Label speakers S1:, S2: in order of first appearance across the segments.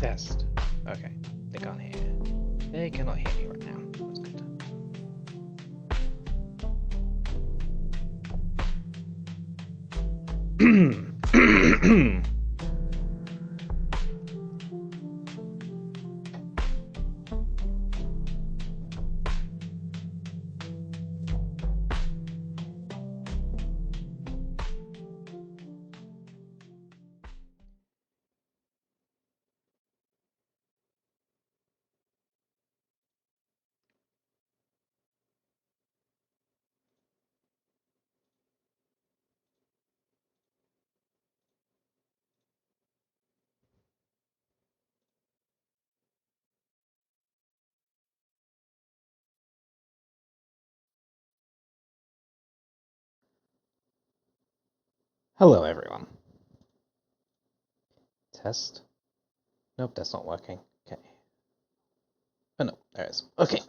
S1: Test. Okay, they can't hear. They cannot hear me right now. That's good. Hello, everyone. Test. Nope, that's not working. Okay. Oh no, there it is. Okay.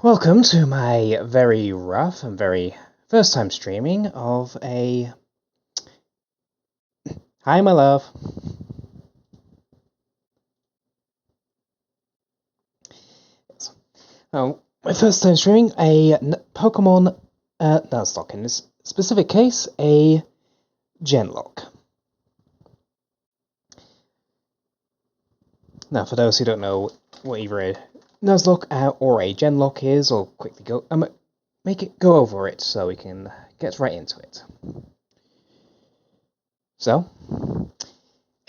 S1: Welcome to my very rough and very first time streaming of a... Hi, my love. Oh, my first time streaming a Pokemon Nuzlocke, in this specific case, a Genlocke. Now, for those who don't know what either a Nuzlocke or a Genlocke is, I'll quickly go go over it so we can get right into it. So,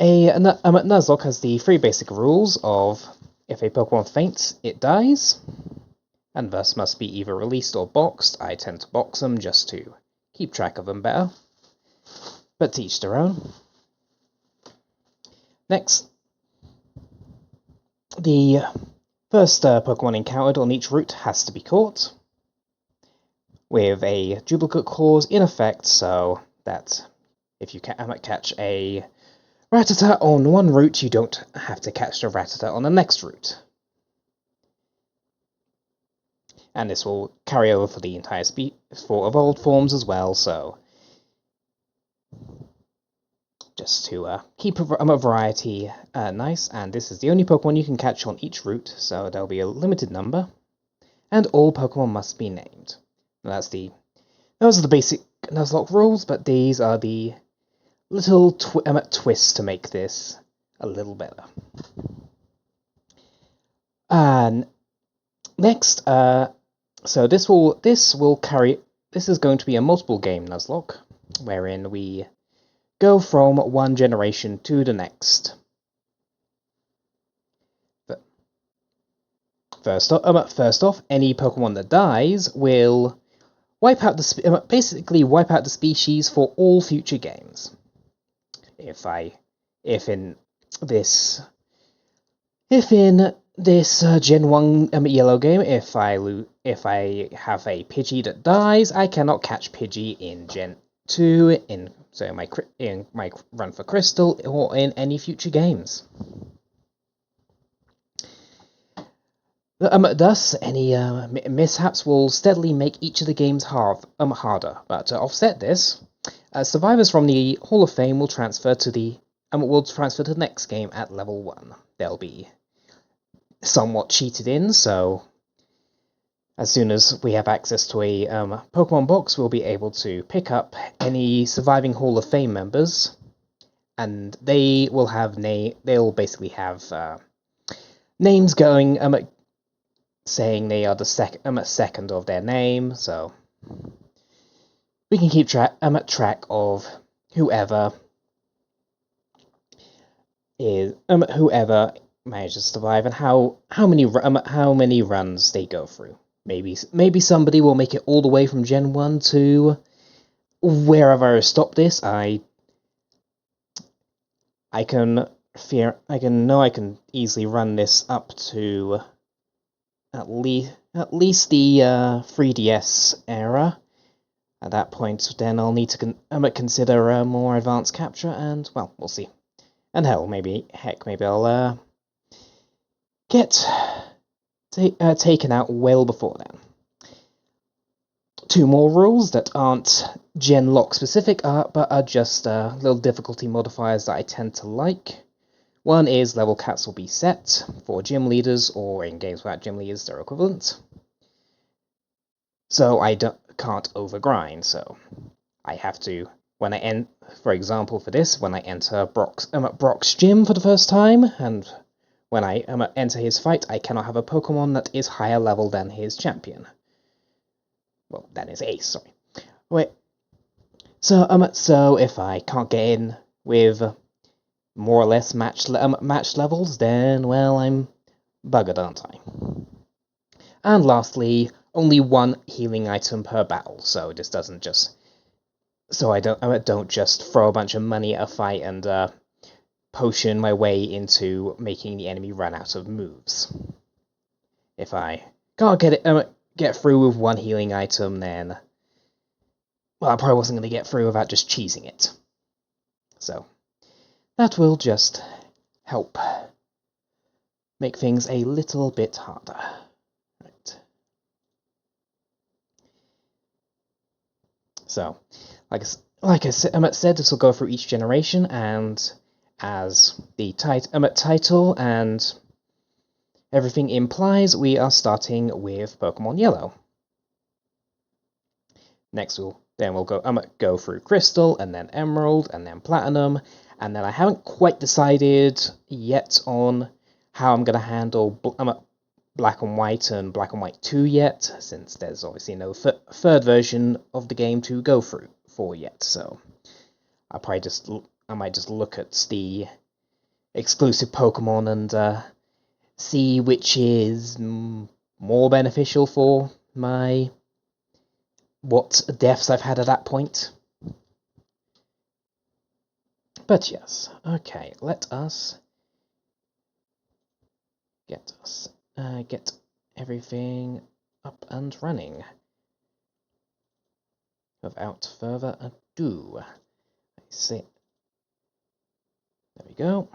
S1: a Nuzlocke has the three basic rules of if a Pokemon faints, it dies, and thus must be either released or boxed. I tend to box them just to keep track of them better, but to each their own. Next, the first Pokemon encountered on each route has to be caught, with a duplicate clause in effect, so that if you catch a Rattata on one route, you don't have to catch the Rattata on the next route. And this will carry over for the entire for evolved forms as well, so just to keep a variety nice. And this is the only Pokemon you can catch on each route, so there'll be a limited number, and all Pokemon must be named. And those are the basic Nuzlocke rules, but these are the little twists to make this a little better. And next, so this is going to be a multiple game Nuzlocke, wherein we go from one generation to the next. But first off, any Pokemon that dies will basically wipe out the species for all future games. If in this Gen 1 yellow game, if I have a Pidgey that dies, I cannot catch Pidgey in Gen 2 in my run for Crystal or in any future games. Thus, any mishaps will steadily make each of the games harder. But to offset this, survivors from the Hall of Fame will transfer to the next game at level 1. They'll be somewhat cheated in, so as soon as we have access to a Pokemon box, we'll be able to pick up any surviving Hall of Fame members, and they will have they'll basically have names going saying they are the second of their name, so we can keep track of whoever manages to survive and how many runs they go through. Maybe somebody will make it all the way from Gen 1 to wherever I stop this. I can easily run this up to at least the 3DS era. At that point, then I'll need to consider a more advanced capture, and well, we'll see. And hell, maybe I'll get taken out well before then. Two more rules that aren't Genlocke specific, but are just little difficulty modifiers that I tend to like. One is level caps will be set for gym leaders, or in games without gym leaders, their equivalent. So I can't overgrind, so I have to, when I for example for this, when I enter Brock's gym for the first time, and when I enter his fight, I cannot have a Pokemon that is higher level than his champion. Well, than his ace, sorry. Wait. So if I can't get in with more or less match levels, then, well, I'm buggered, aren't I? And lastly, only one healing item per battle, so this doesn't just... So I don't just throw a bunch of money at a fight and potion my way into making the enemy run out of moves. If I can't get through with one healing item, then... Well, I probably wasn't going to get through without just cheesing it. So, that will just help make things a little bit harder. Right. So, like I said, this will go through each generation, and as the title and everything implies, we are starting with Pokemon Yellow. Next, we'll go through Crystal, and then Emerald, and then Platinum, and then I haven't quite decided yet on how I'm going to handle Black and White and Black and White 2 yet, since there's obviously no third version of the game to go through for yet. So I might just look at the exclusive Pokemon and see which is more beneficial for what deaths I've had at that point. But yes, okay, let us get everything up and running. Without further ado, I see. There we go.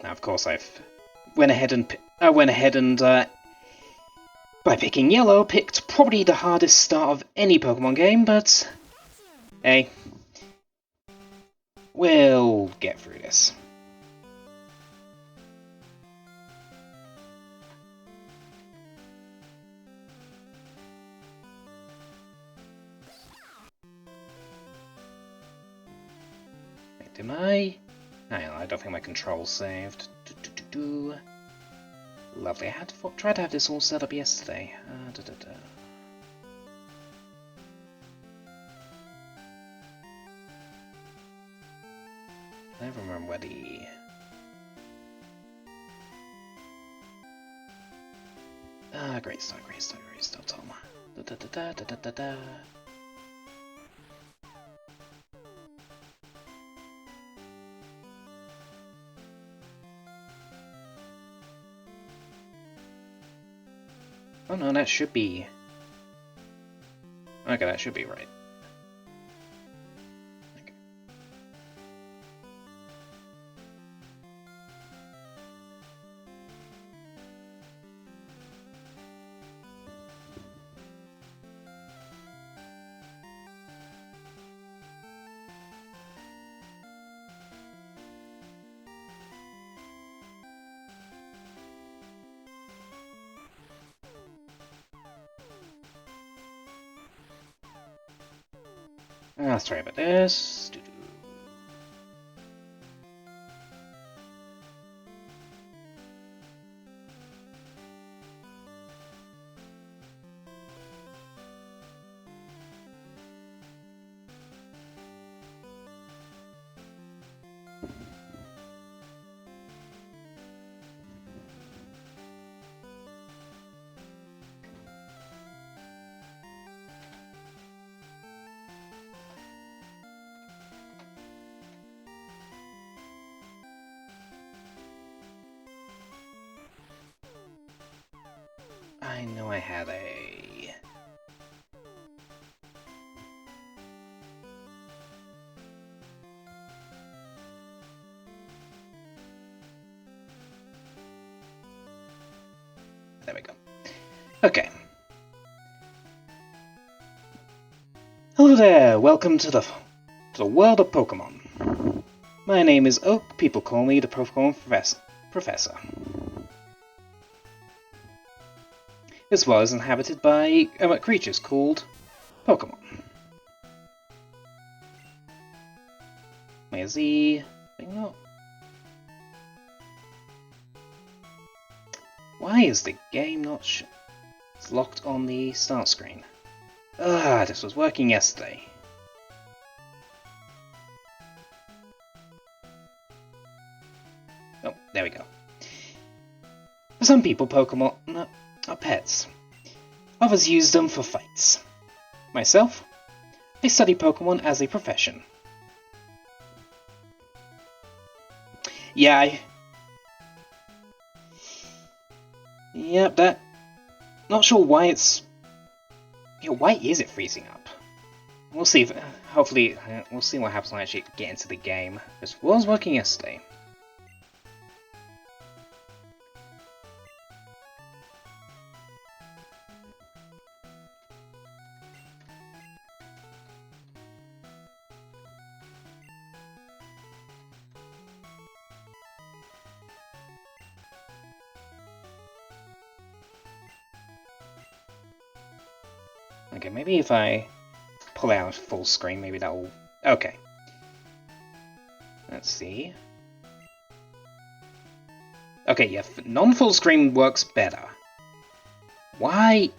S1: Now, of course, I went ahead and by picking Yellow, picked probably the hardest start of any Pokemon game, but hey, we'll get through this. Wait, hang on, I don't think my control's saved. Lovely. I had tried to have this all set up yesterday. I never remember where the... great start, Tom. Oh no, that should be... Okay, that should be right. Okay. Sorry about this. I know I had a... There we go. Okay. Hello there, welcome to the world of Pokemon. My name is Oak, people call me the Pokemon Professor. This world is inhabited by creatures called Pokemon. Where's the thing not? Why is the game not It's locked on the start screen. Ah, this was working yesterday. Oh, there we go. For some people, Pokemon are pets. Others use them for fights. Myself, I study Pokemon as a profession. Yeah, Yep, that... Not sure why it's... Yeah, why is it freezing up? We'll see if... Hopefully, we'll see what happens when I actually get into the game. This was working yesterday. Okay, maybe if I pull out full screen, maybe that'll... Okay. Let's see. Okay, yeah, non-full screen works better. Why?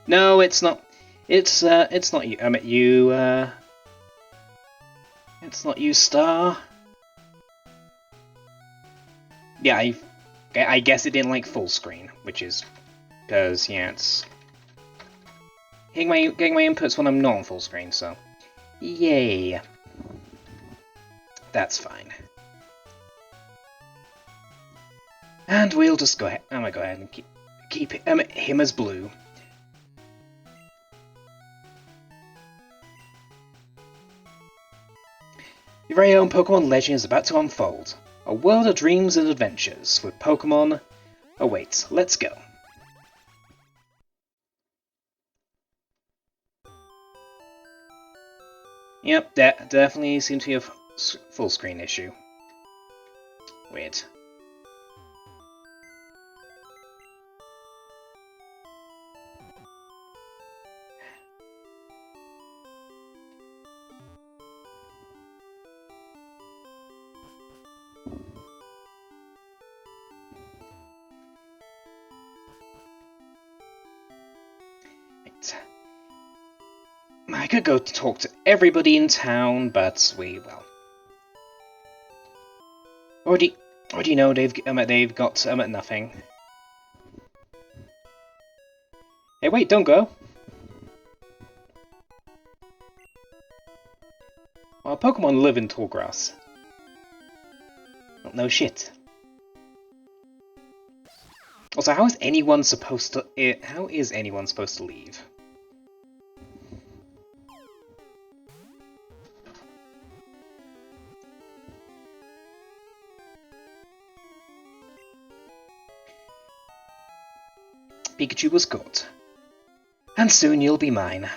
S1: No, it's not. It's not you. It's not you, Star. Yeah, I guess it didn't like full screen, which is because yeah, it's getting my inputs when I'm not on full screen. So, yay. That's fine. And we'll just go ahead. I'm gonna go ahead and keep him as blue. Your very own Pokemon legend is about to unfold. A world of dreams and adventures with Pokemon awaits. Let's go. Yep, that definitely seems to be a full screen issue. Weird. I could go to talk to everybody in town, but well. Already know they've got nothing. Hey, wait! Don't go. Well, Pokemon live in tall grass. Well, no shit. Also, how is anyone supposed to leave? Pikachu was good. And soon you'll be mine.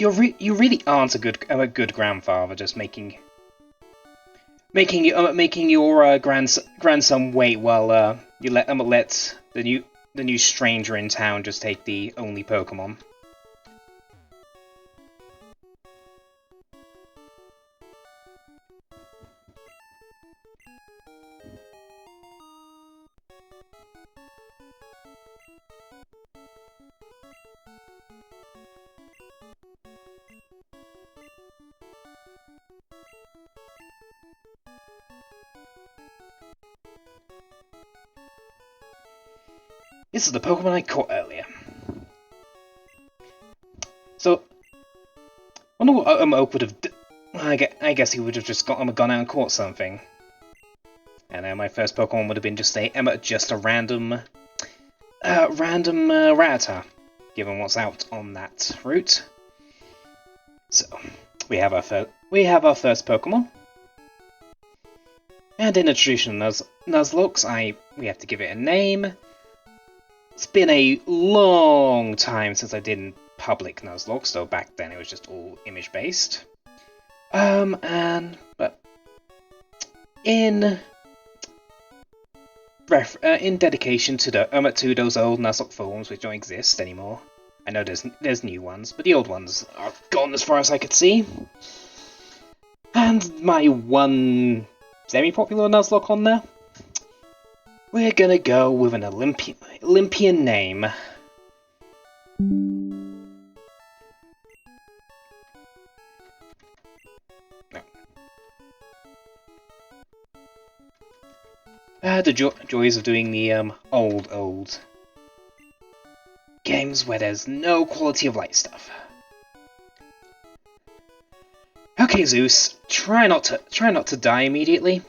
S1: You really aren't a good grandfather, just making your grandson wait while you let the new stranger in town just take the only Pokemon. This is the Pokemon I caught earlier. So, wonder what Oak would have. I guess he would have just gone out and caught something. And then my first Pokemon would have been just a random Rattata, given what's out on that route. So we have our first Pokemon, and in the traditional Nuzlocke, we have to give it a name. It's been a long time since I did public Nuzlocke, so back then it was just all image based. But in dedication to those old Nuzlocke forums which don't exist anymore. I know there's new ones, but the old ones are gone as far as I could see. And my one semi-popular Nuzlocke on there. We're gonna go with an Olympian name. The joys of doing the old games where there's no quality of life stuff. Okay, Zeus, try not to die immediately.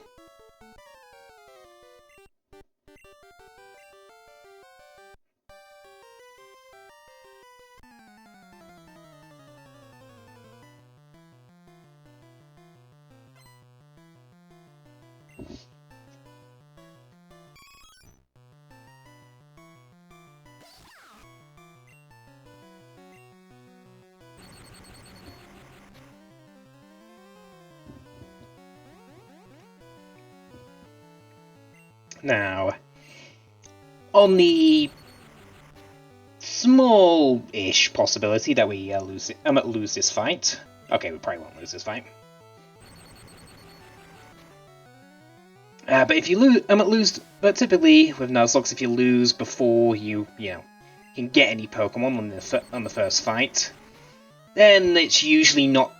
S1: Now, on the small-ish possibility that we lose this fight. Okay, we probably won't lose this fight. But if you lose, but typically with Nuzlocke, if you lose before you can get any Pokemon on the first fight, then it's usually not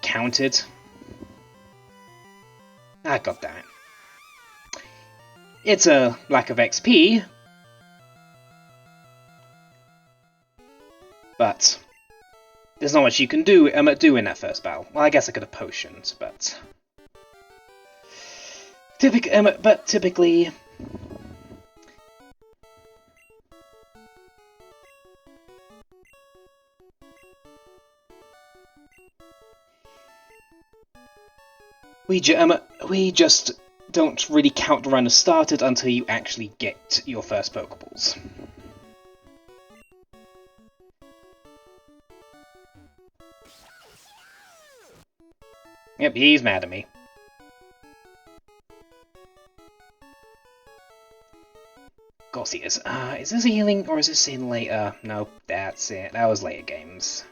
S1: counted. Ah, god damn it. It's a lack of XP, but there's not much you can do in that first battle. Well, I guess I could have potions, but typically. We just don't really count the run as started until you actually get your first Pokeballs. Yep, he's mad at me. Of course he is. Is this healing or is this in later? Nope, that's it. That was later games.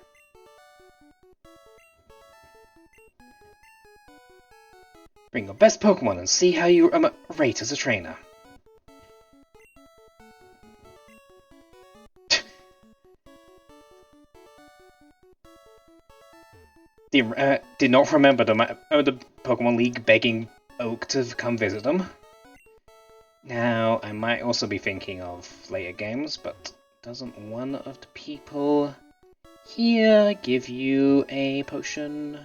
S1: Bring your best Pokemon and see how you rate as a trainer. Did not remember the Pokemon League begging Oak to come visit them. Now, I might also be thinking of later games, but doesn't one of the people here give you a potion?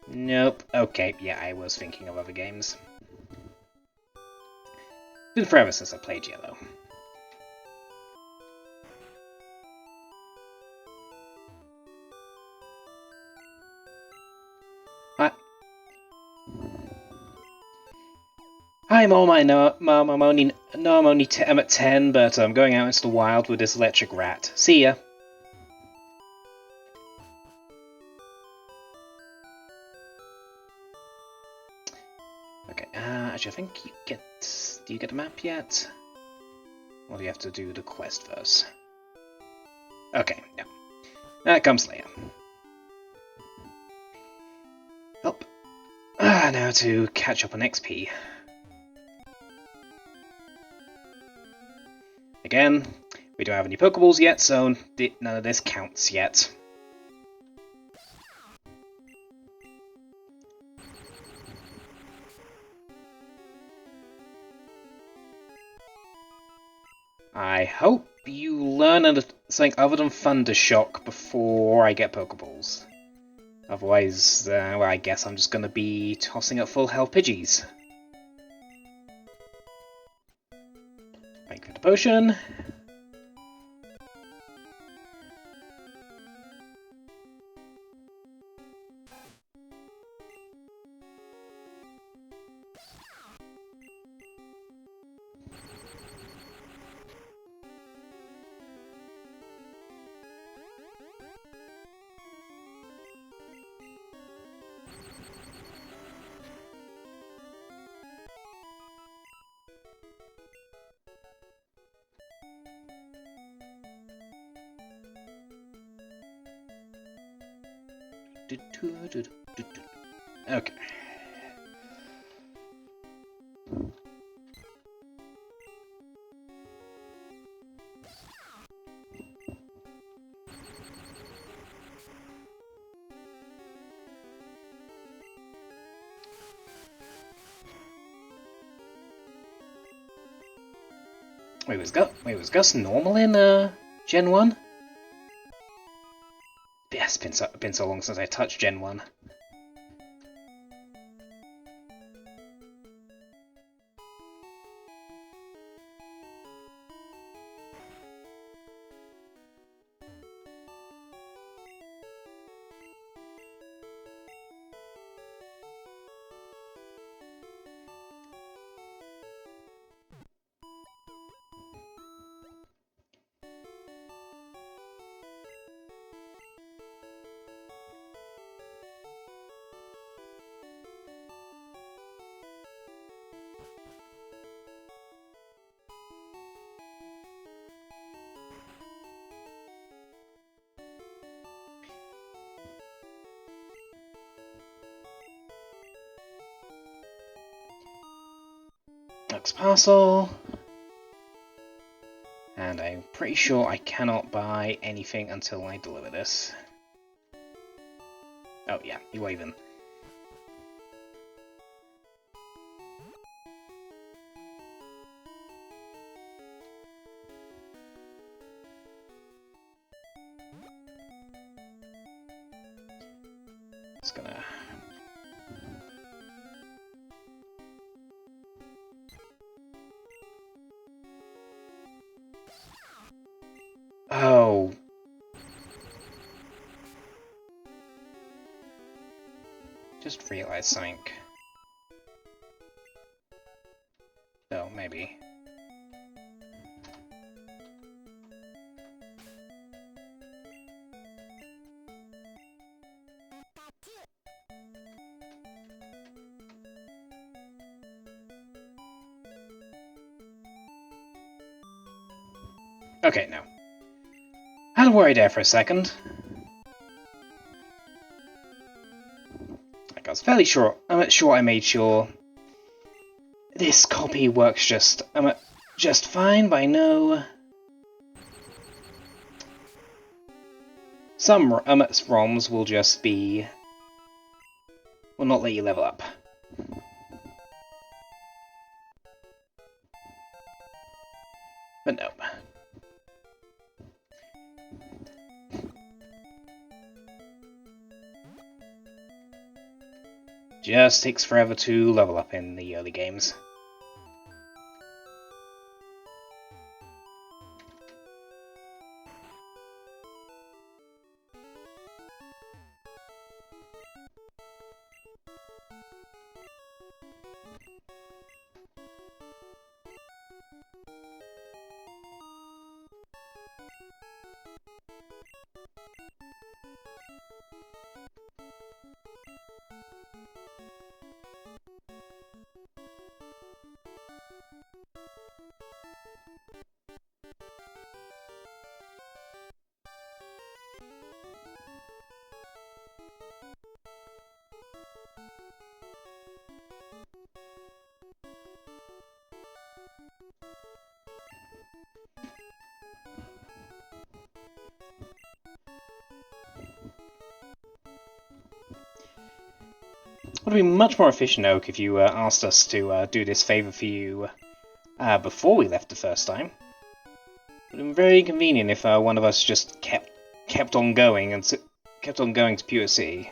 S1: Nope. Okay, yeah, I was thinking of other games. It's been forever since I played Yellow. Hi Mom, I know I'm only I'm at 10, but I'm going out into the wild with this electric rat. See ya. Okay, actually I think you get... Do you get a map yet? Or do you have to do the quest first? Okay, yeah. That comes later. Up. Now to catch up on XP. Again, we don't have any Pokeballs yet, so none of this counts yet. I hope you learn something other than Thunder Shock before I get Pokeballs. Otherwise, well, I guess I'm just gonna be tossing up full health Pidgeys. Thank you for the potion. Okay. Was Gus normal in Gen 1? Yeah, it's been so long since I touched Gen 1. Next parcel. And I'm pretty sure I cannot buy anything until I deliver this. Oh yeah, you waving. Just gonna... Oh. Just realized something. Oh, maybe. Okay, no. I had to worry there for a second. Like, I was fairly sure. I'm sure I made sure this copy works just fine, but I know some ROMs will just will not let you level up. But no. Just takes forever to level up in the early games. Would have been much more efficient, Oak, if you asked us to do this favour for you before we left the first time. been very convenient if one of us just kept on going and kept on going to Pure City.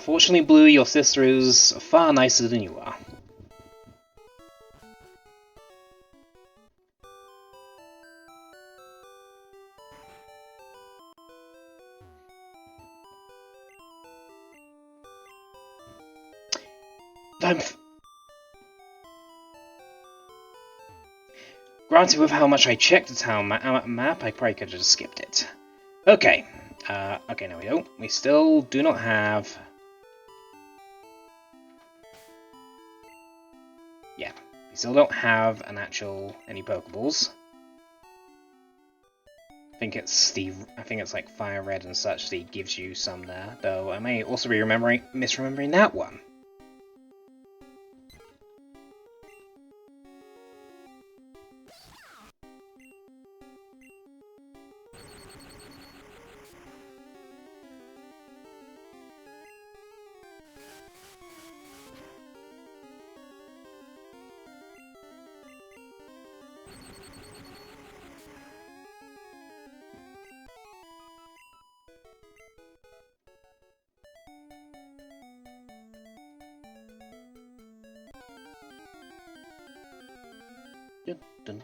S1: Fortunately, Blue, your sister is far nicer than you are. Granted, with how much I checked the town map, I probably could have just skipped it. Okay. Okay, no we don't. We still do not have... Yeah, we still don't have any Pokeballs. I think it's like Fire Red and such that he gives you some there, though I may also be misremembering that one. Dun, dun.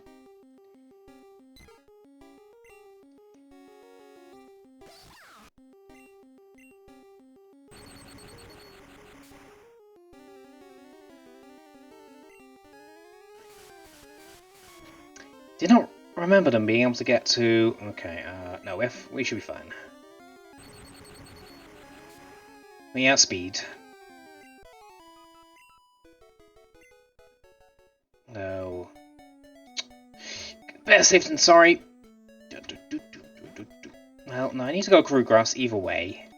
S1: Did not remember them being able to get to... Okay, no, we should be fine. We outspeed. No. Better safe than sorry. Well, no, I need to go through grass either way.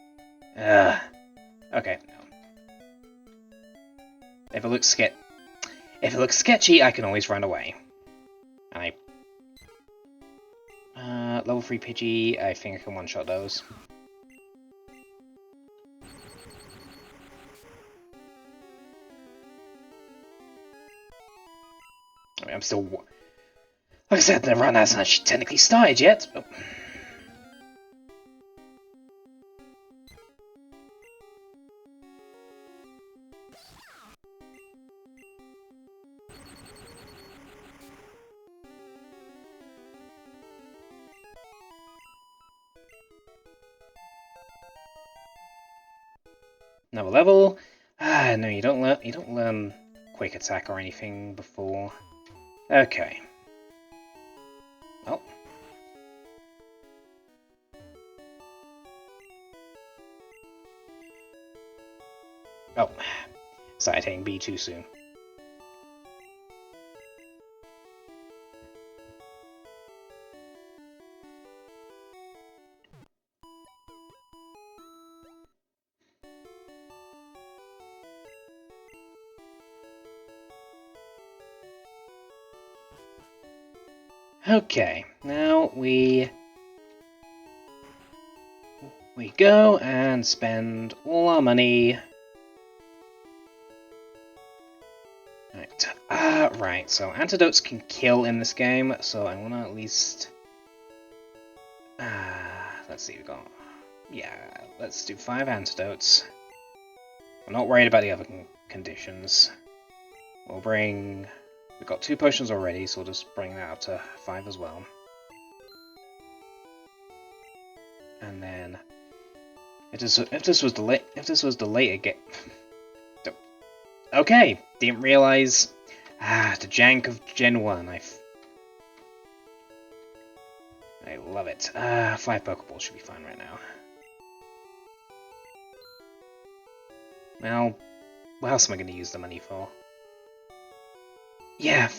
S1: Okay, no. If it looks sketchy, I can always run away. And level 3 Pidgey, I think I can one-shot those. I mean, I'm still... Like I said, the run hasn't actually technically started yet. But... Another level. No, you don't learn quick attack or anything before. Okay. Well. Oh. Started hitting B too soon. Okay, now we go and spend all our money. Right, so antidotes can kill in this game, so I want to at least... let's see, let's do 5 antidotes. I'm not worried about the other conditions. We've got 2 potions already, so we'll just bring that up to 5 as well. And then, if this was the later game, okay, didn't realize. The jank of Gen 1. I love it. 5 Pokeballs should be fine right now. Well, what else am I going to use the money for? Yeah.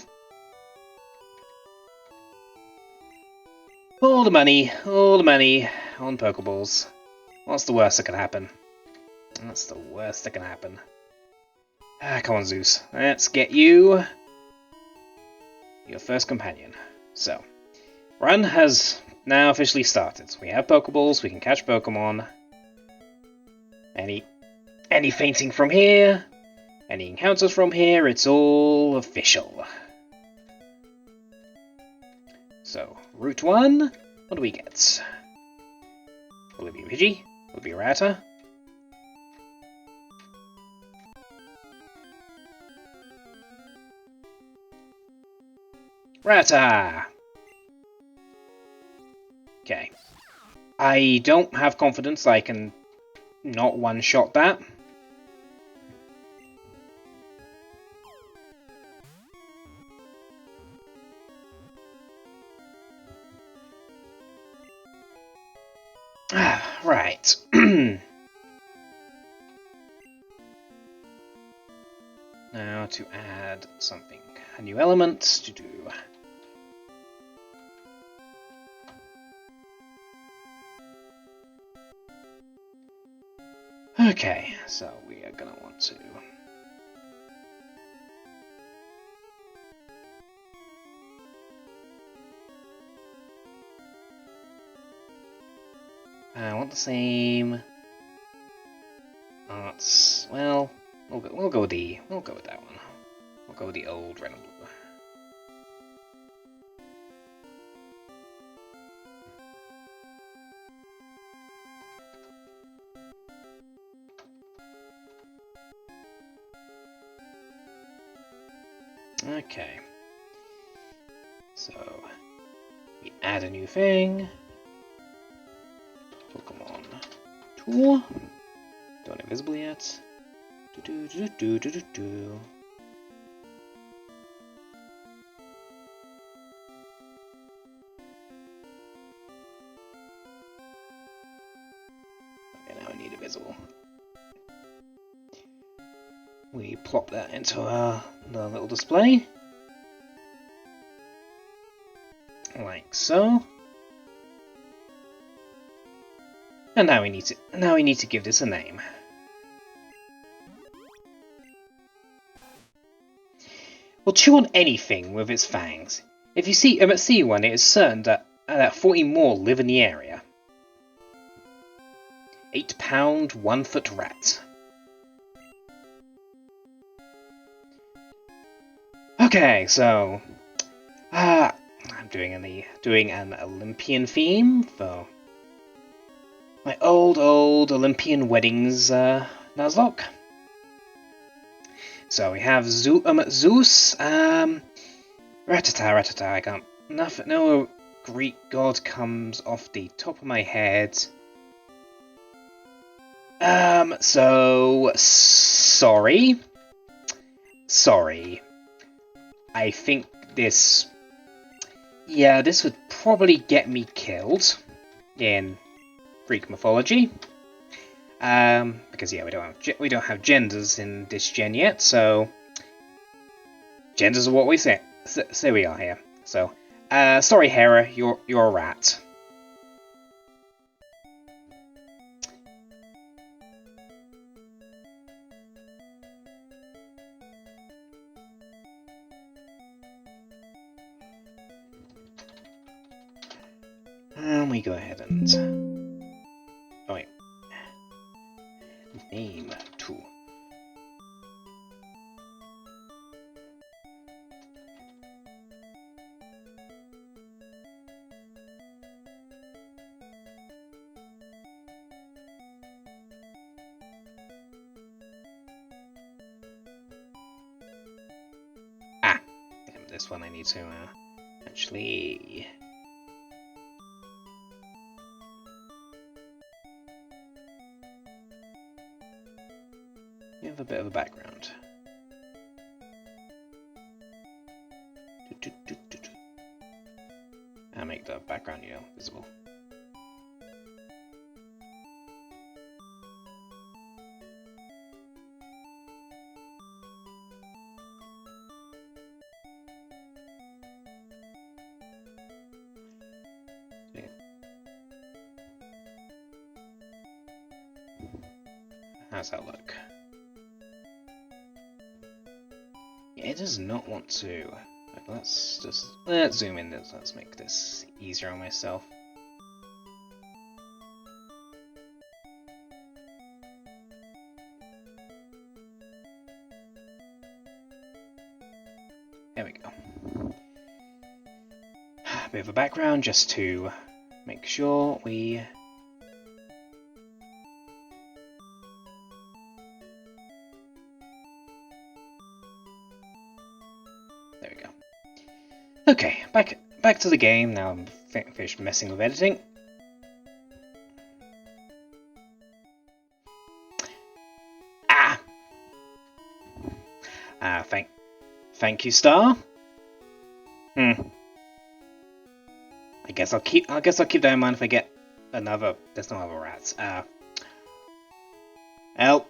S1: All the money on Pokeballs. What's the worst that could happen? That's the worst that can happen. Come on, Zeus. Let's get you your first companion. So, run has now officially started. We have Pokeballs, we can catch Pokemon. Any fainting from here, any encounters from here, it's all official. So, Route 1, what do we get? Will it be Pidgey? Will it be Rattata? Rattata! Okay. I don't have confidence I can not one-shot that. Right. Now to add something. A new element to do. Okay, so we are gonna want to I want the same arts. Well, we'll go with that one. We'll go with the old red and blue. Okay. So we add a new thing. Pokemon tool. Don't invisible yet. Do do do do do do. Okay, now I need a visible. We plop that into the little display, like so. And now we need to give this a name. We'll chew on anything with its fangs. If you see one, it is certain that 40 more live in the area. 8-pound, 1-foot rat. Okay, so I'm doing an Olympian theme for my old Olympian weddings Nuzlocke. So we have Zeus, Rattata. I can't. No Greek god comes off the top of my head. So sorry. I think this would probably get me killed in Greek mythology. Because we don't have genders in this gen yet, so genders are what we say we are here. So, sorry, Hera, you're a rat. And we go ahead and name tool. This one I need to actually. You have a bit of a background. And make the background, visible. how's that look? Yeah, it does not want to. Let's zoom in. Let's make this easier on myself. There we go. A bit of a background just to make sure we... There we go. Okay, back to the game. Now I'm finished messing with editing. Thank you, Star. I guess I'll keep that in mind if I get another. There's no other rats. Well,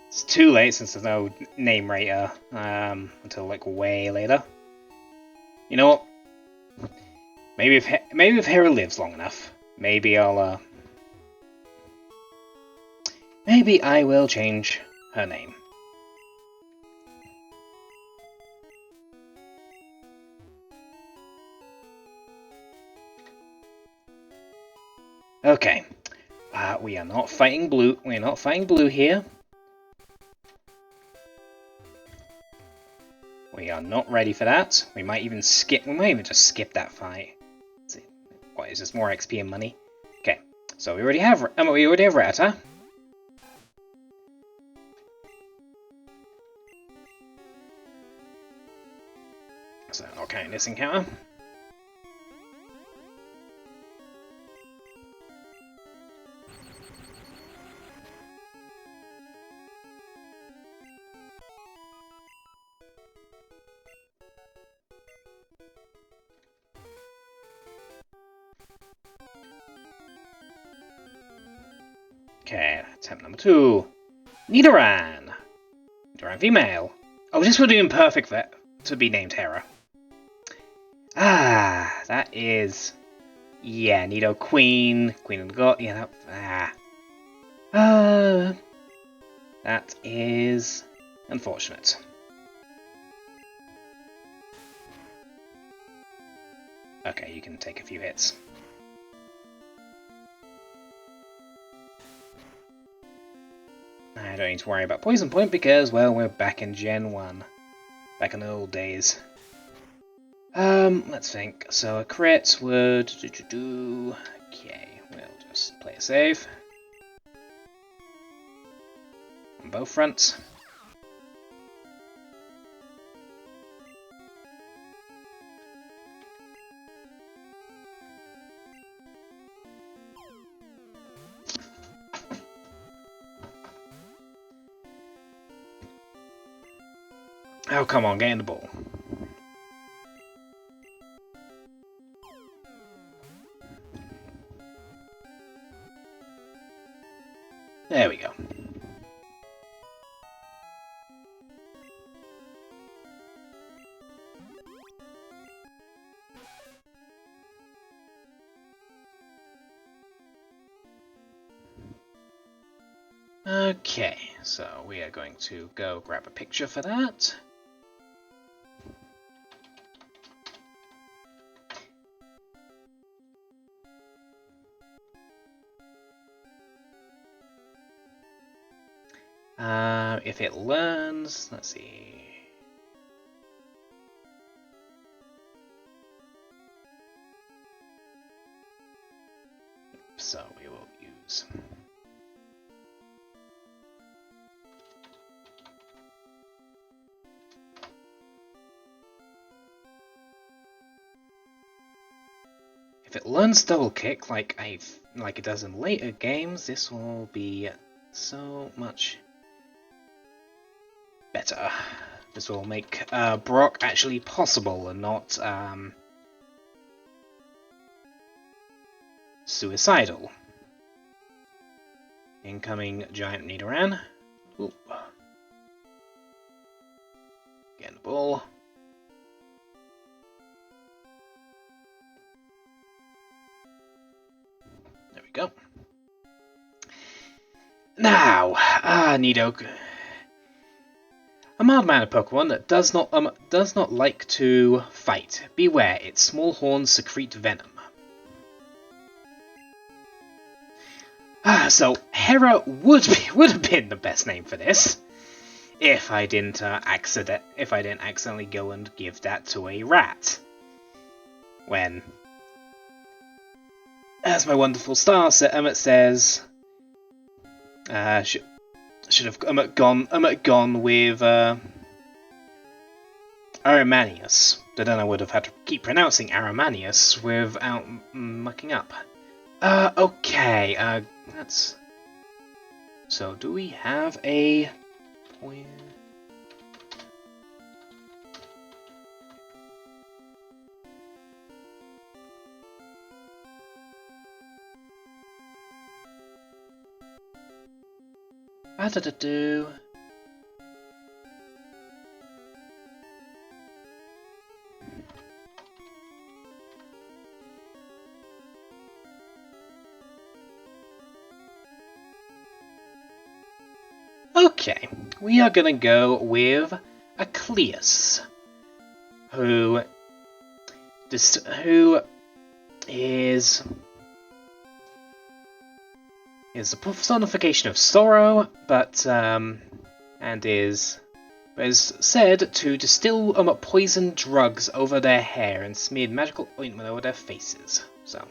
S1: it's too late since there's no name rater until like way later. You know what? Maybe if Hera lives long enough, maybe I'll maybe I will change her name. Okay, we are not fighting blue. We're not fighting blue here. We are not ready for that. We might even skip. We might even just skip that fight. Let's see. What is this? More XP and money? Okay, so we already have Rata. So not counting this encounter. Okay, attempt number 2. Nidoran female. Oh, this would be imperfect to be named Hera. That is... Yeah, Nido Queen of the God, yeah, that is unfortunate. Okay, you can take a few hits. I don't need to worry about Poison Point because, well, we're back in Gen 1. Back in the old days. Let's think. So a crit would... Okay, we'll just play it safe. On both fronts. Oh, come on, get in the ball. There we go. Okay, so we are going to go grab a picture for that. If it learns, let's see. So we will use. If it learns double kick like it does in later games, this will be so much better. This will make Brock actually possible and not suicidal. Incoming giant Nidoran. Oop. Get in the ball. There we go. Now, Nidoke. A mild-mannered Pokemon that does not like to fight. Beware, its small horns secrete venom. So Hera would have been the best name for this, if I didn't accidentally go and give that to a rat. When, as my wonderful star says, should have gone with Aramanius. But then I would have had to keep pronouncing Aramanius without mucking up. Okay, that's... So, do we have a point? Okay, we are gonna go with a Cleus, who is the personification of sorrow, but is said to distill poison drugs over their hair and smeared magical ointment over their faces. So.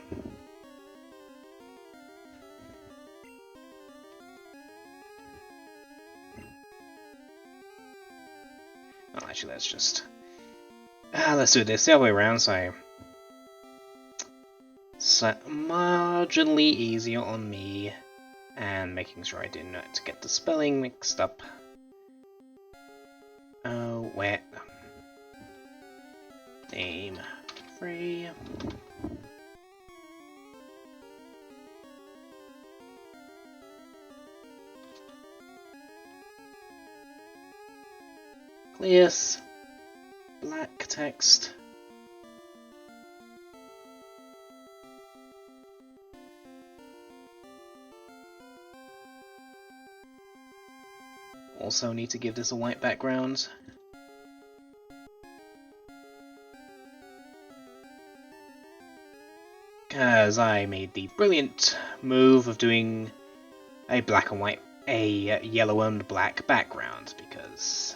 S1: Well, actually, let's just... let's do this the other way around, so marginally easier on me, and making sure I do not get the spelling mixed up. Oh, where? Name free. Cleus, black text. Also need to give this a white background. Because I made the brilliant move of doing a black and white, a yellow and black background, because...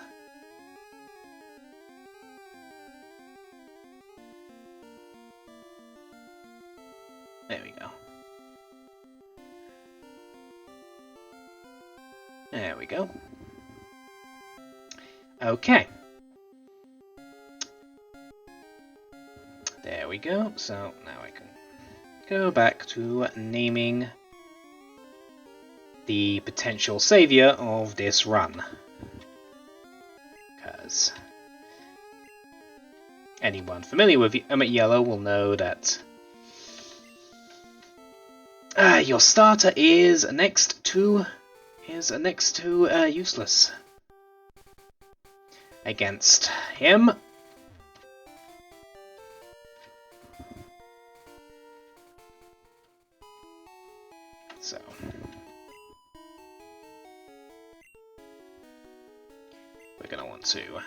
S1: There we go. There we go. Okay. There we go. So now I can go back to naming the potential savior of this run. Because anyone familiar with Yellow will know that your starter is next to useless against him. So we're gonna want to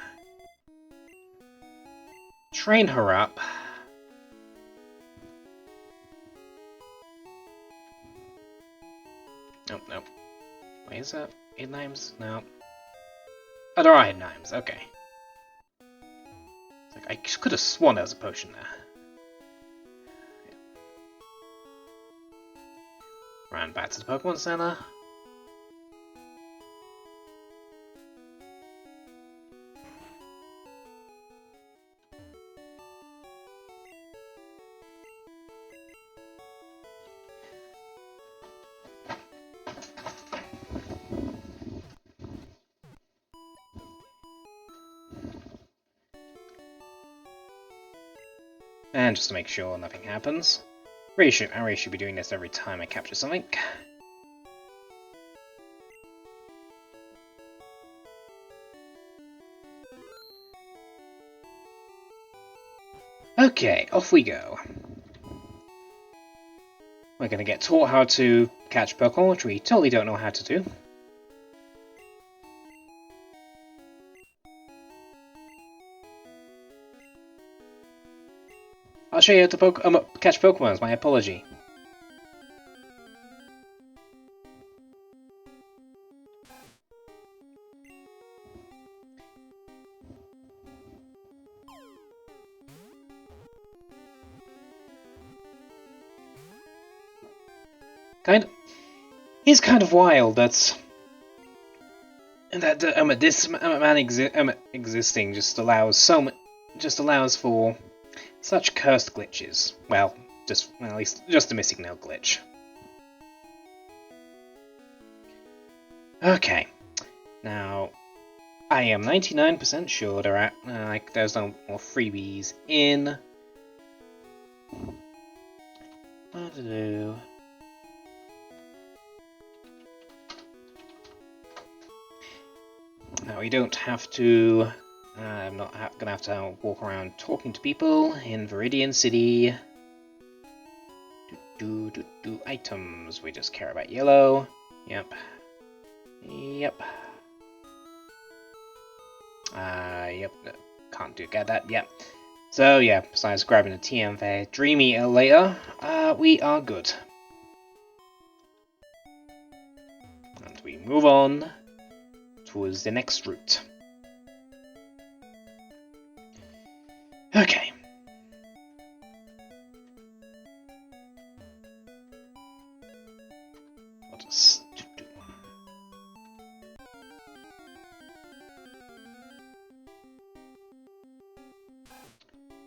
S1: train her up. Nope, nope. Wait, is that 8 names? No. Oh, there are 8 names, okay. It's like, I could have sworn there was a potion there. Ran back to the Pokemon Center. And just to make sure nothing happens. I really should be doing this every time I capture something. Okay, off we go. We're gonna get taught how to catch Pokemon, which we totally don't know how to do. I'll show you how to catch Pokemons, my apology. It's kind of wild that this man existing just allows for such cursed glitches. Well, at least just a missing note glitch. Okay, now I am 99% sure there's no more freebies in. What to do? Now, you don't have to... I'm not gonna have to walk around talking to people in Viridian City. Items. We just care about yellow. Yep. Yep. Yep. Can't get that. Yep. So, yeah, besides grabbing a TM for Dreamy later, we are good. And we move on towards the next route. Okay. What else to do?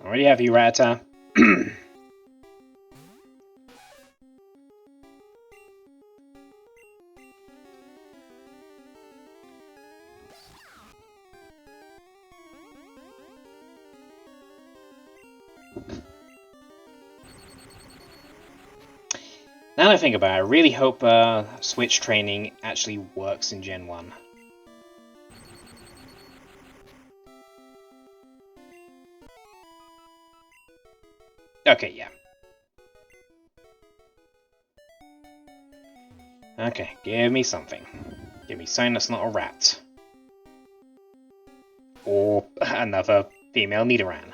S1: Already have you, Rattata. Now that I think about it, I really hope Switch training actually works in Gen 1. Okay, yeah. Okay, give me something. Give me something that's not a rat. Or another female Nidoran.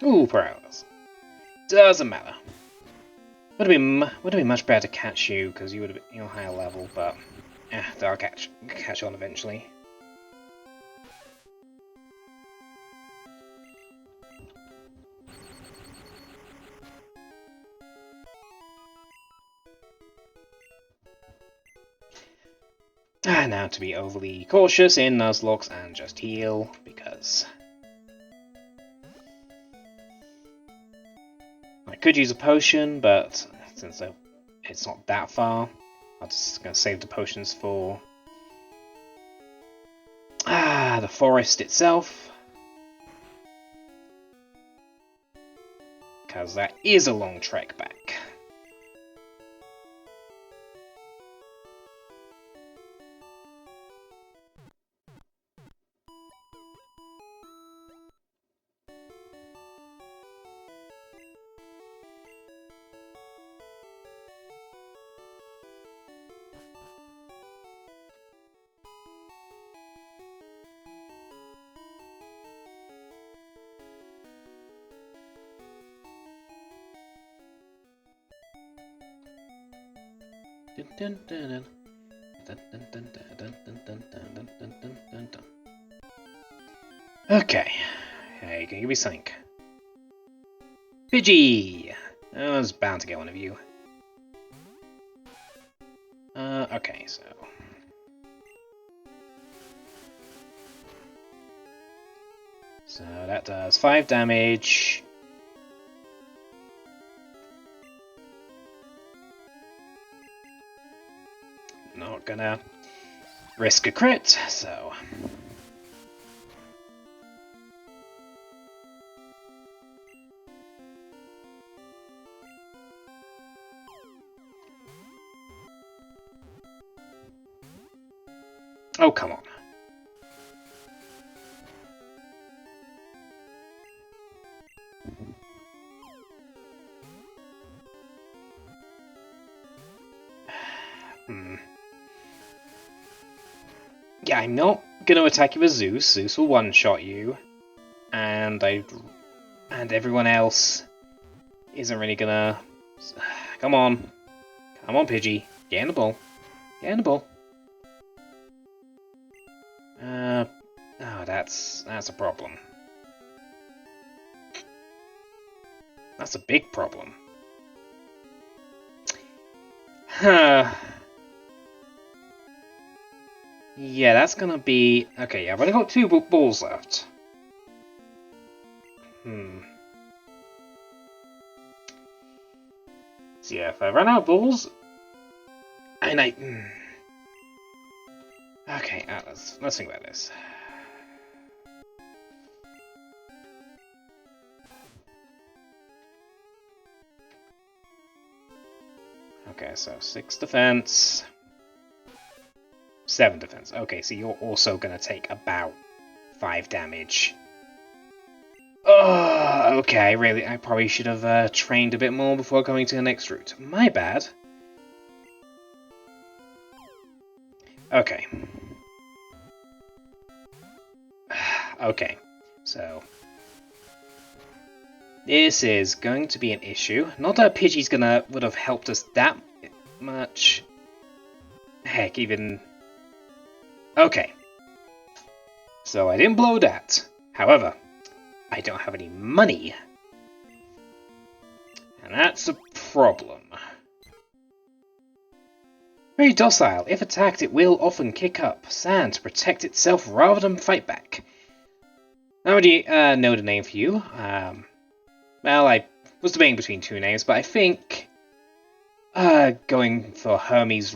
S1: Ooh, paralysis. Doesn't matter. Would have been much better to catch you because you would have been higher level, but I'll catch on eventually. Now to be overly cautious in Nuzlocke and just heal because I could use a potion, but since it's not that far, I'm just going to save the potions for the forest itself. Because that is a long trek back. Okay, you can give me something. Pidgey! I was bound to get one of you. Okay, so... So that does 5 damage. Not gonna risk a crit, so... Oh, come on. Yeah, I'm not gonna attack you with Zeus. Zeus will one-shot you, and everyone else isn't really gonna. Come on, Pidgey, get in the ball, get in the ball. Oh, that's a problem. That's a big problem. Huh. Yeah, that's gonna be... Okay, yeah, I've only got 2 balls left. So yeah, if I run out of balls... And Okay, let's think about this. Okay, so 6 defense... 7 defense. Okay, so you're also gonna take about 5 damage. Oh, okay, really, I probably should have trained a bit more before coming to the next route. My bad. Okay. Okay, so... This is going to be an issue. Not that Pidgey's would have helped us that much. Heck, even... Okay. So I didn't blow that. However, I don't have any money. And that's a problem. Very docile. If attacked, it will often kick up sand to protect itself rather than fight back. I already know the name for you. Well, I was debating between 2 names, but I think going for Hermes...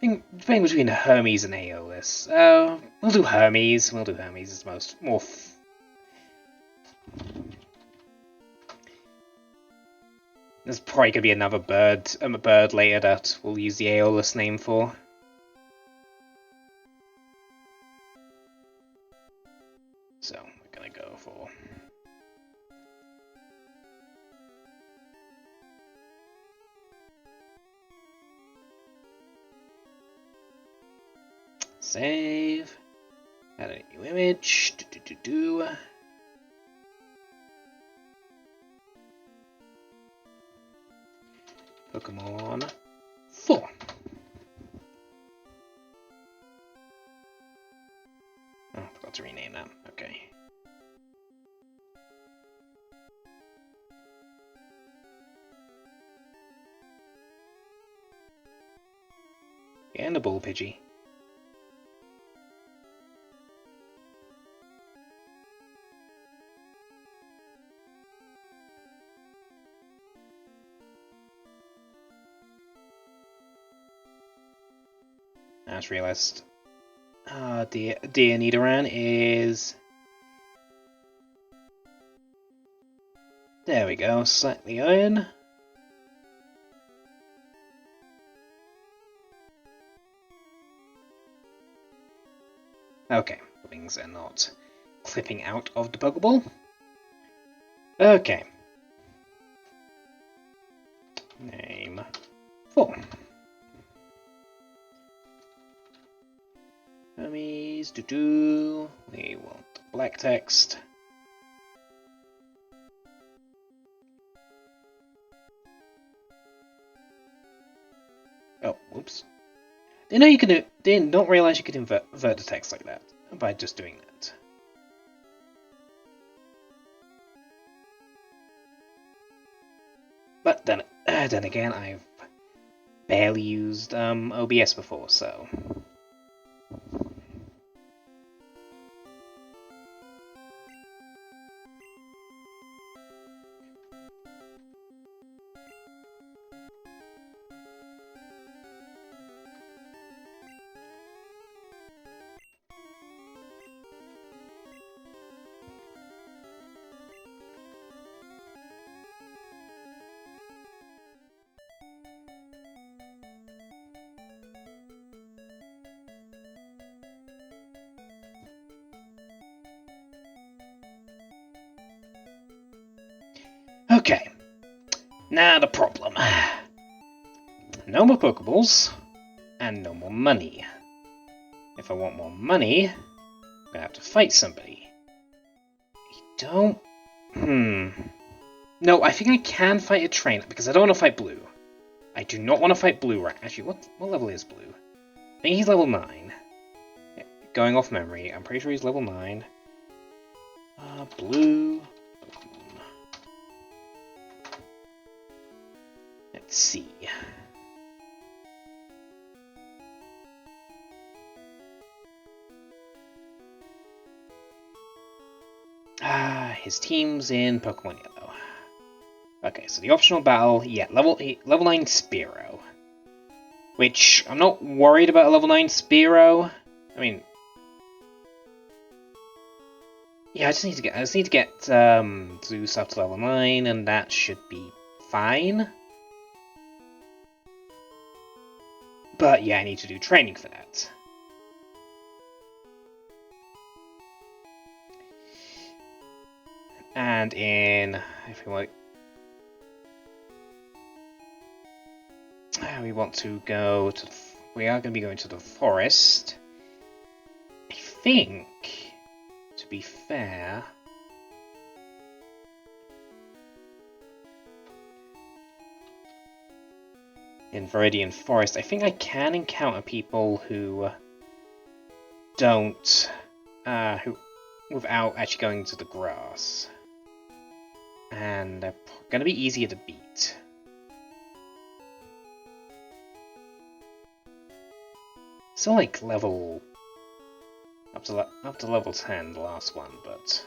S1: debating between Hermes and Aeolus. We'll do Hermes. We'll do Hermes. It's more... There's probably gonna be another bird, a bird later that we'll use the Aeolus name for. So we're gonna go for... Save. Add a new image. Pokemon 4. Oh, I forgot to rename that. Okay. And a Bull Pidgey. I just realized dear Nidoran is... There we go, slightly iron. Okay, wings are not clipping out of the Pokeball. Okay. Name 4. Hermes, we want black text. Oh, whoops. Didn't know you could don't realize you could invert the text like that by just doing that. But then again, I've barely used OBS before, so... Now the problem. No more Pokeballs, and no more money. If I want more money, I'm gonna have to fight somebody. I don't... No, I think I can fight a trainer, because I don't want to fight Blue. I do not want to fight Blue right. Actually, what level is Blue? I think he's level 9. Yeah, going off memory, I'm pretty sure he's level 9. Blue... Let's see. His team's in Pokemon Yellow. Okay, so the optional battle, yeah, level 9 Spearow. Which, I'm not worried about a level 9 Spearow. I mean... Yeah, I just need to get Zeus up to level 9, and that should be fine. But yeah, I need to do training for that. And if we want to go to, we are going to be going to the forest. I think, to be fair, in Viridian Forest, I think I can encounter people who don't, without actually going to the grass. And they're going to be easier to beat. Still like level... up to level 10, the last one, but...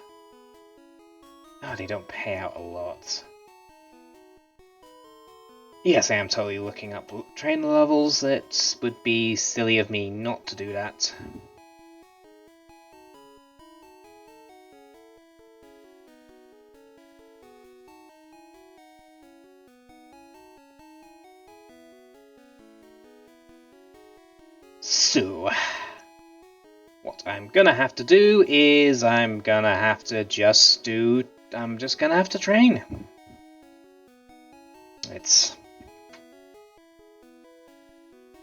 S1: they don't pay out a lot. Yes, I am totally looking up trainer levels. It would be silly of me not to do that. So, what I'm gonna have to do is I'm just gonna have to train. I'm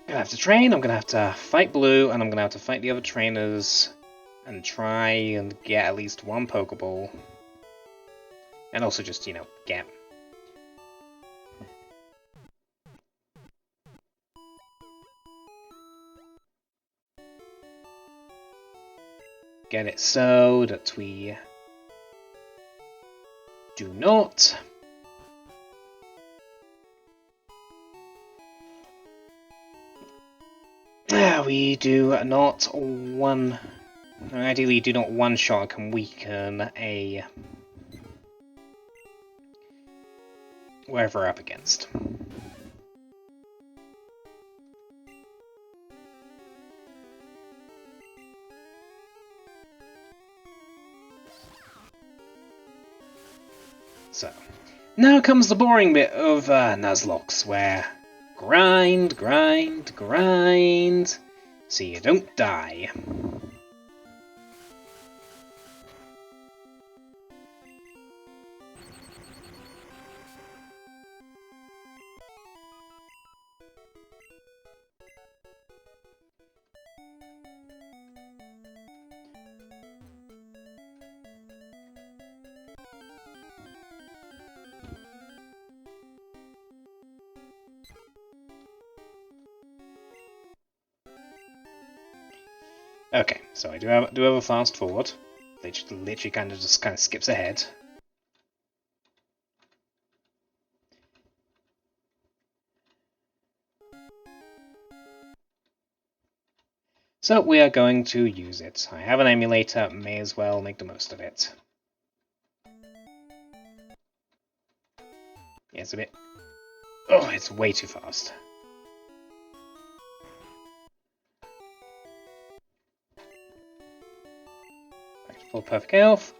S1: gonna have to train, I'm gonna have to fight Blue, and I'm gonna have to fight the other trainers and try and get at least one Pokeball. And also just, get it so that we do not ideally do not one-shot can weaken a wherever we're up against. So, now comes the boring bit of Nuzlocks, where grind, grind, grind, so you don't die. Okay, so I do have a fast forward. Literally kind of skips ahead. So we are going to use it. I have an emulator, may as well make the most of it. Yeah, it's a bit... Oh, it's way too fast. Back to full perfect health.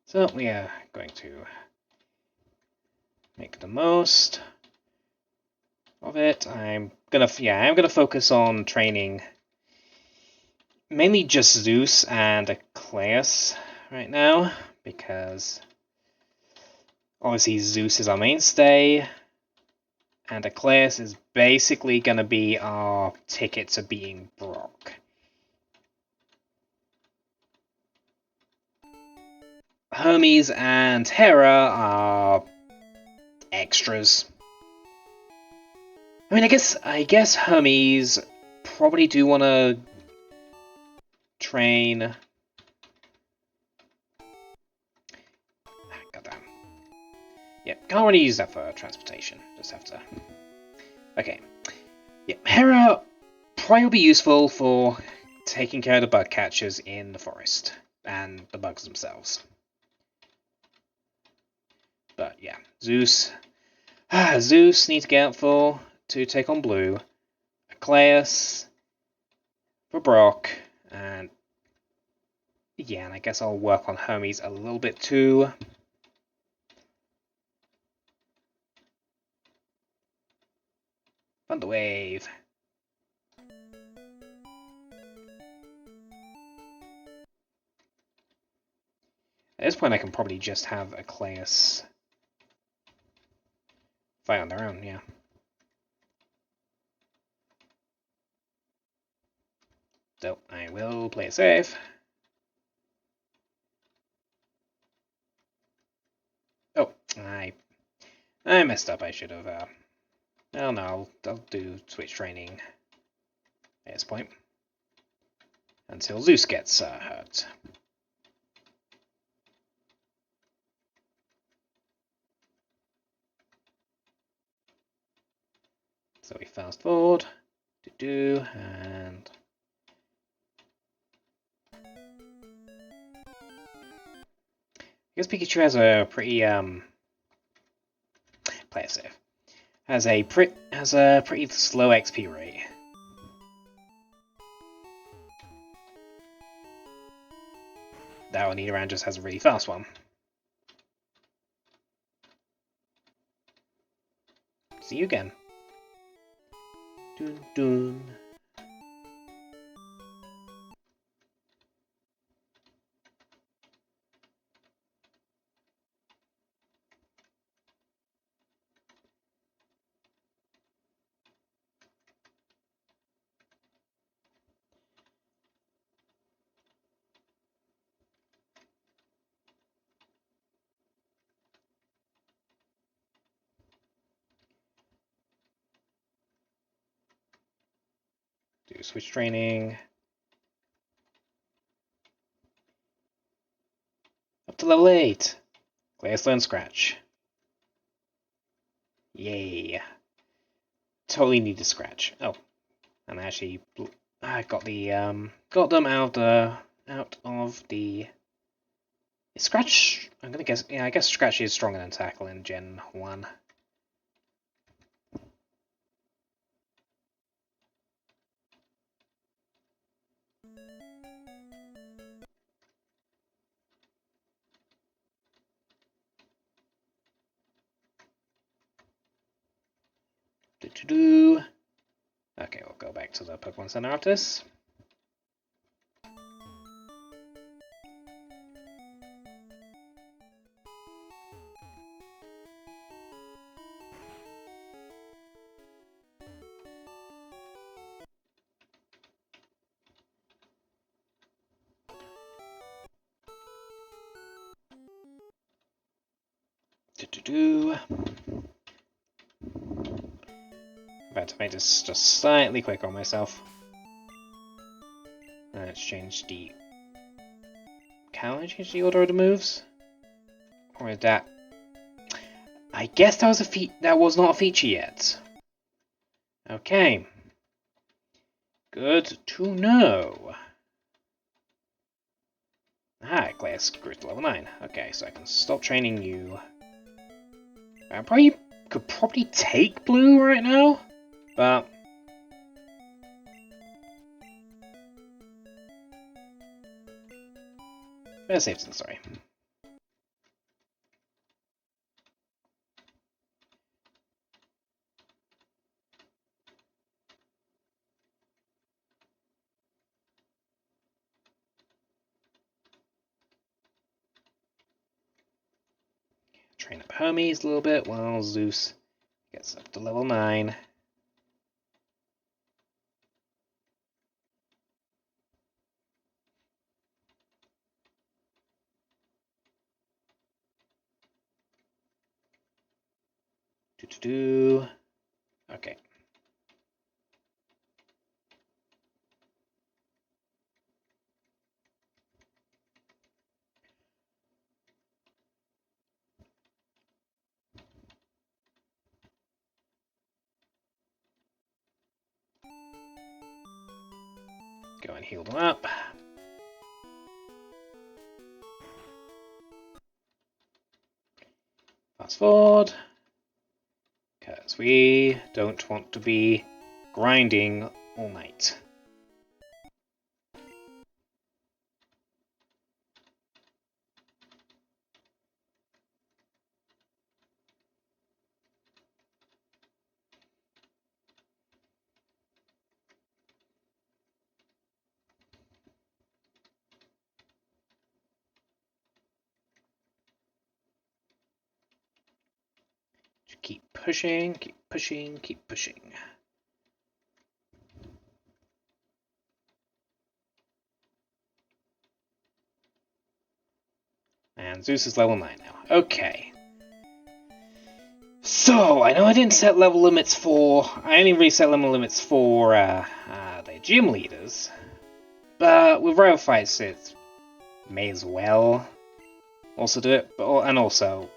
S1: So we are going to make the most of it. I'm gonna focus on training mainly just Zeus and Acleus right now, because obviously Zeus is our mainstay, and Acleus is basically gonna be our ticket to beating Brock. Hermes and Hera are extras. I mean, I guess Hermes probably do want to train. Goddamn. Yeah, can't really use that for transportation. Just have to. Okay. Yeah, Hera probably will be useful for taking care of the bug catchers in the forest and the bugs themselves. But yeah, Zeus. Zeus needs to get out to take on Blue. Acleus for Brock, and yeah, and I guess I'll work on Hermes a little bit too. Thunderwave. At this point, I can probably just have Acleus fight on their own, yeah. So, I will play it safe. Oh, I messed up. I should have, well, no, I'll do switch training at this point. Until Zeus gets hurt. So we fast forward, and I guess Pikachu has a pretty play it safe. Has a pretty slow XP rate. That one Nidoran just has a really fast one. See you again. Dun dun. Do switch training. Up to level 8. Glass Learn Scratch. Yay. Totally need to scratch. Oh. And actually I got the got them out of the Scratch. I'm gonna guess, yeah, I guess Scratch is stronger than Tackle in Gen 1. Okay, we'll go back to the Pokemon Center after this. About to make this just slightly quicker on myself. Let's change the. Can I change the order of the moves? Or is that? I guess that was that was not a feature yet. Okay. Good to know. Ah, Glass grew to level 9. Okay, so I can stop training you. I could probably take Blue right now, but better safe than sorry. train up Hermes a little bit while Zeus gets up to level 9. Okay. Go and heal them up. Fast forward. Because we don't want to be grinding all night. Keep pushing, keep pushing, keep pushing. And Zeus is level 9 now. Okay. So, I know I didn't set level limits for... I only reset level limits for the gym leaders. But with Royal Fights, it may as well also do it. But, and also,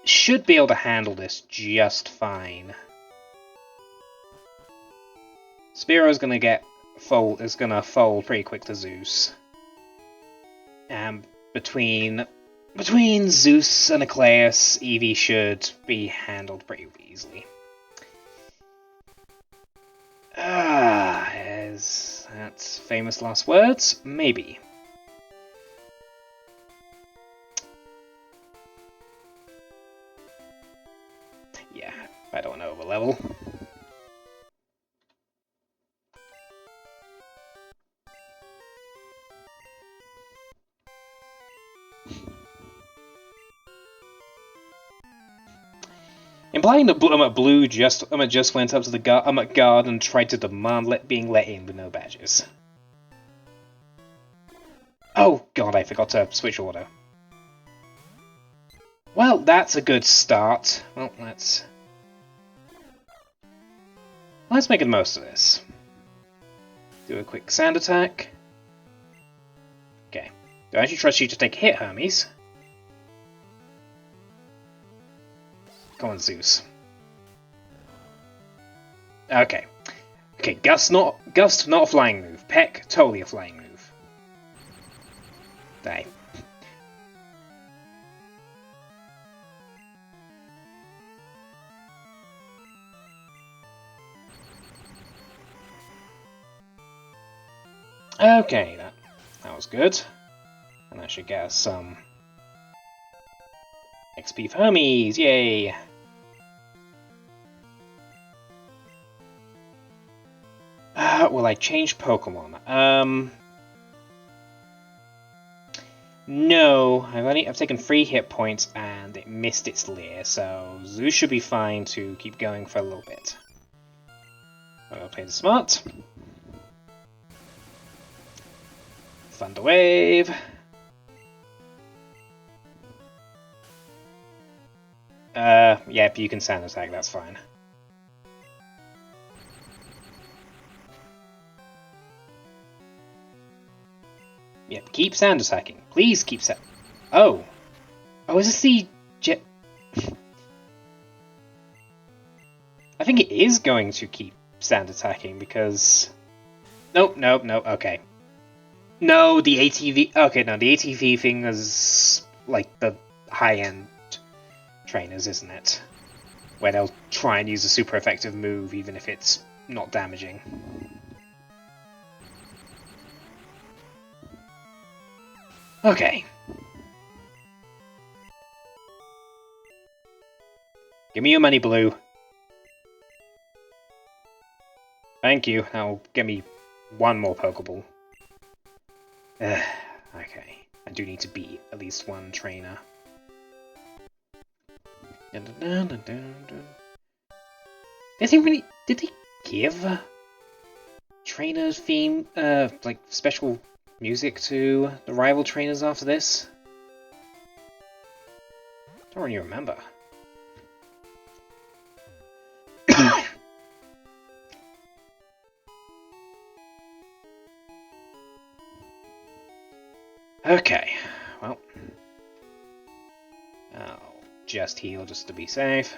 S1: should be able to handle this just fine. Spearo's gonna fold pretty quick to Zeus. And between Zeus and Eclaeus, Eevee should be handled pretty easily. Is that famous last words? Maybe. Yeah, I don't want to overlevel. Implying that Blue just went up to the guard and tried to demand being let in with no badges. Oh god, I forgot to switch order. Well, that's a good start. Well, let's make the most of this. Do a quick sand attack. Okay. Do I actually trust you to take a hit, Hermes? Come on, Zeus. Okay. Okay, Gust not a flying move. Peck, totally a flying move. There. Okay, that was good. And that should get us some XP for Hermes, yay! Will I change Pokemon? No, I've taken 3 hit points and it missed its Leer, so Zeus should be fine to keep going for a little bit. I'll play the smart. Thunder Wave. Yep, you can sand attack, that's fine. Yep, keep sand attacking. Please keep sand. Oh! Oh, is this the jet? I think it is going to keep sand attacking because... Nope, okay. No, the ATV... Okay, no, the ATV thing is like the high-end trainers, isn't it? Where they'll try and use a super effective move even if it's not damaging. Okay. Give me your money, Blue. Thank you. That'll get me one more Pokeball. Okay. I do need to beat at least one trainer. Dun, dun, dun, dun, dun, dun. Did they give trainers theme, like special music to the rival trainers after this? Don't really remember. Okay, well, I'll just heal just to be safe.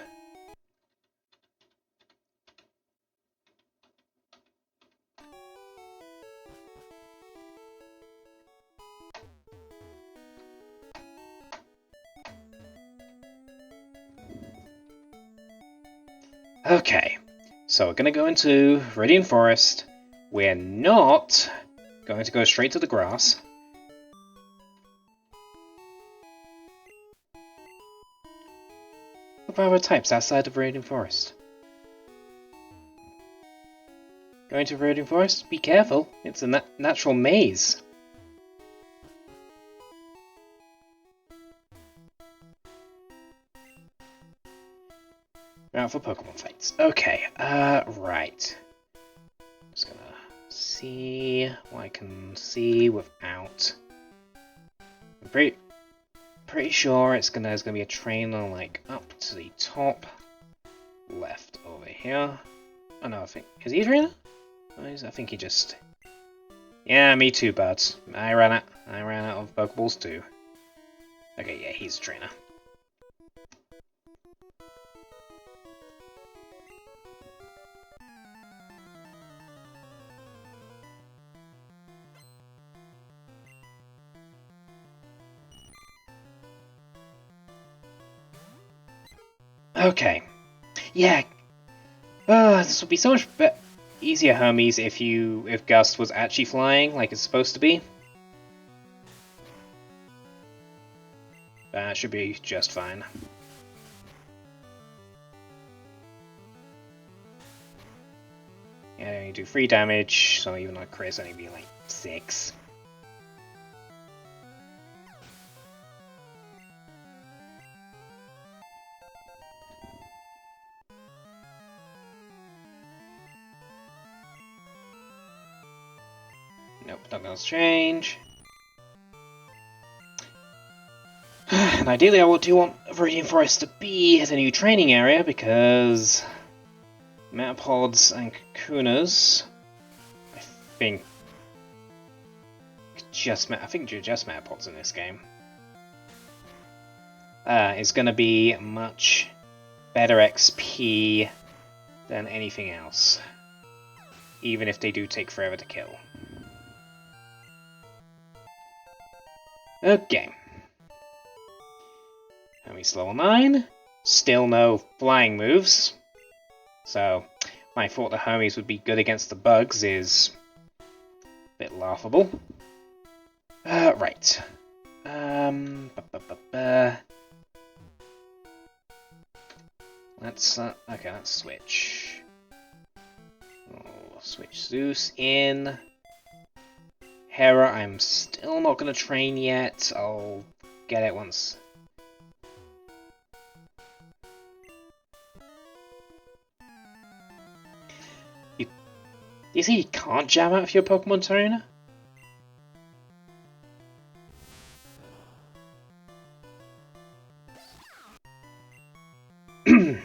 S1: Okay, so we're gonna go into Viridian Forest. We're not going to go straight to the grass. What about types outside of Viridian Forest? Going to Viridian Forest? Be careful, it's a natural maze. Out for Pokemon fights. Okay, right. Just gonna see what I can see without. I'm pretty sure there's gonna be a trainer like up to the top left over here. Oh no, I think is he a trainer? I think he just. Yeah, me too, buds. I ran out of Pokeballs too. Okay, yeah, he's a trainer. Okay. Yeah. This would be so much easier, Hermes, if Gust was actually flying like it's supposed to be. That should be just fine. Yeah, you do 3 damage, so even like Chris only be like 6. Nope, nothing else change. And ideally I do want Viridian Forest to be the new training area, because Metapods and Kakunas, I think just Metapods in this game, is going to be much better XP than anything else, even if they do take forever to kill. Okay. Hermes level 9. Still no flying moves. So, my thought that Hermes would be good against the bugs is a bit laughable. Right. Let's, okay, let's switch. Oh, switch Zeus in. Hera, I'm still not going to train yet. I'll get it once. Do you see you can't jam out of your Pokemon trainer?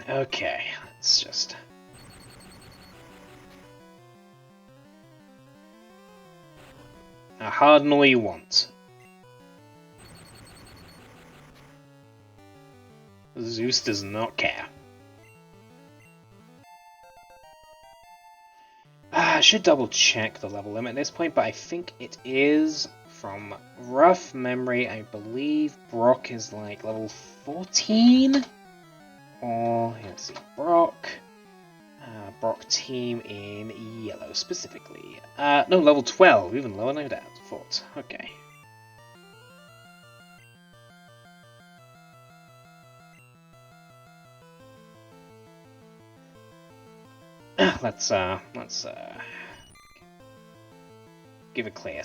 S1: Okay, let's just... Now harden all you want. Zeus does not care. I should double check the level limit at this point, but I think it is, from rough memory, I believe Brock is like level 14? Or, let's see, Brock team in yellow specifically. No, level 12, even lower than I thought. Okay. Let's give it clear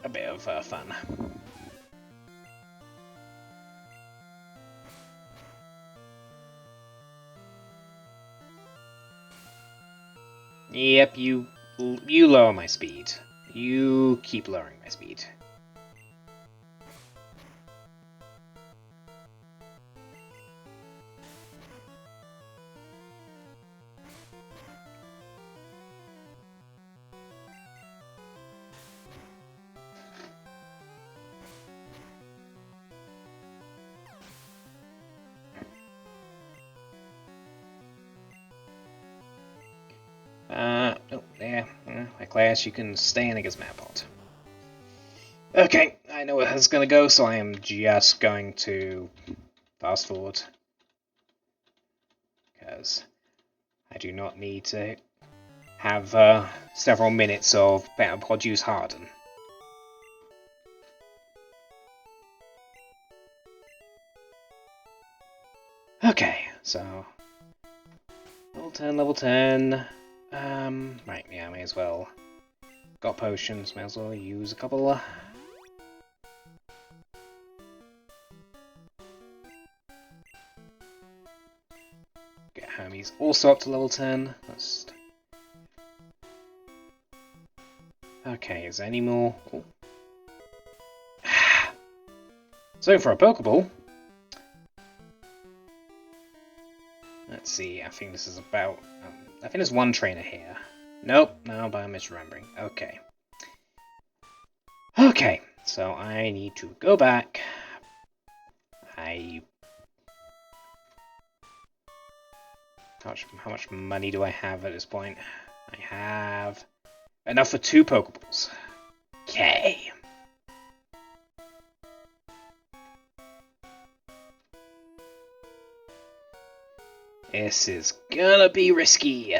S1: a bit of fun.
S2: Yep, you lower my speed. You keep lowering my speed. Oh, there. My class, you can stay in the Gizmo pod. Okay, I know where this is gonna go, so I am just going to fast forward. Because I do not need to have several minutes of better produce harden. Okay, so level 10. Right, yeah, may as well. Got potions, may as well use a couple. Get Hermes also up to level 10. Okay, is there any more? Oh. So for a Pokeball. Let's see, I think this is about... I think there's one trainer here. Nope, no, but I'm misremembering. Okay. Okay, so I need to go back. How much money do I have at this point? I have enough for 2 Pokeballs. Okay. This is gonna be risky.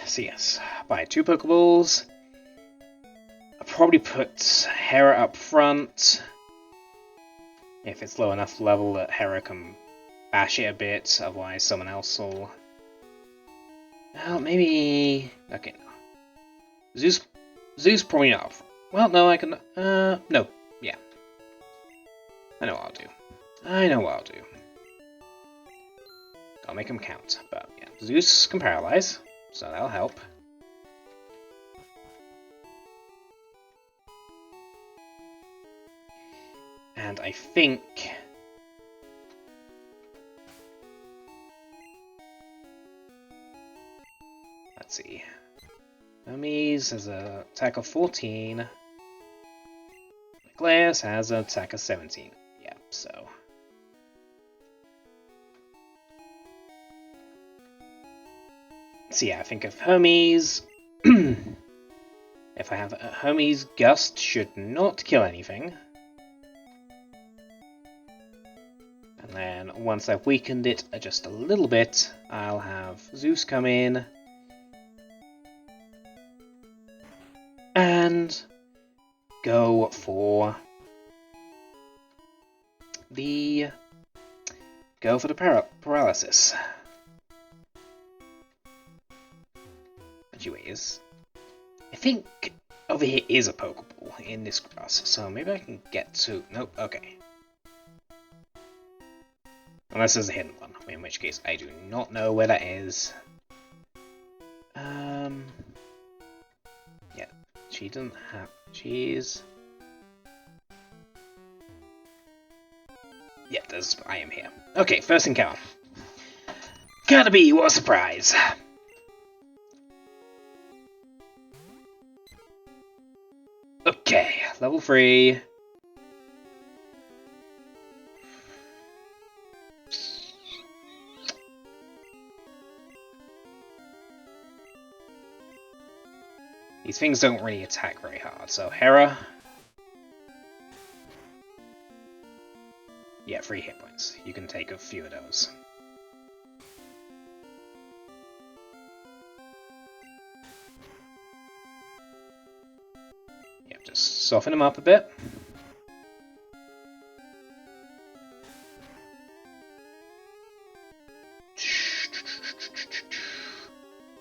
S2: So yes, buy 2 Pokeballs. I'll probably put Hera up front. If it's low enough level that Hera can bash it a bit, otherwise someone else will... Well, maybe... Okay, no. Zeus probably not up front. Well, no, I can... no. Yeah. I know what I'll do. Gotta make him count. But, yeah. Zeus can paralyze, so that'll help. And I think... Let's see. Hermes has an attack of 14. Glass has an attack of 17. Yeah, so... So yeah, I think if Hermes... if I have a Hermes Gust should not kill anything. And then once I've weakened it just a little bit, I'll have Zeus come in. And go for the paralysis. Anyways, I think over here is a Pokeball in this grass, so maybe I can get to... Nope, okay. Unless there's a hidden one, in which case I do not know where that is. Yeah, she doesn't have... She's... Yeah, I am here. Okay, first encounter. Gotta be, what a surprise! Okay, level 3. These things don't really attack very hard, so Hera... Yeah, 3 hit points. You can take a few of those. Yep, just soften them up a bit.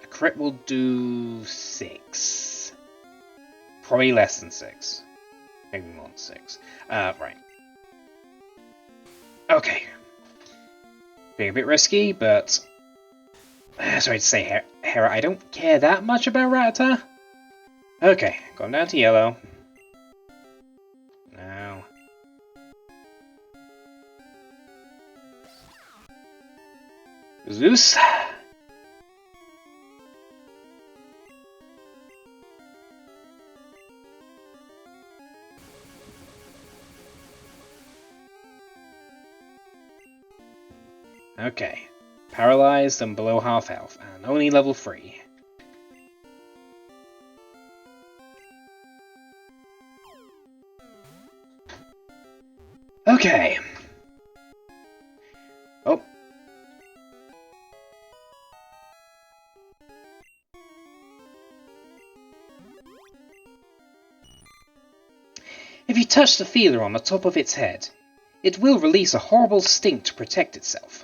S2: A crit will do 6. Probably less than 6. Maybe more than 6. Right. Okay. Being a bit risky, but... sorry to say, Hera, I don't care that much about Rattata. Okay, going down to yellow. Now... Zeus. Okay. Paralyzed and below half health, and only level 3. Okay. Oh. If you touch the feeler on the top of its head, it will release a horrible stink to protect itself.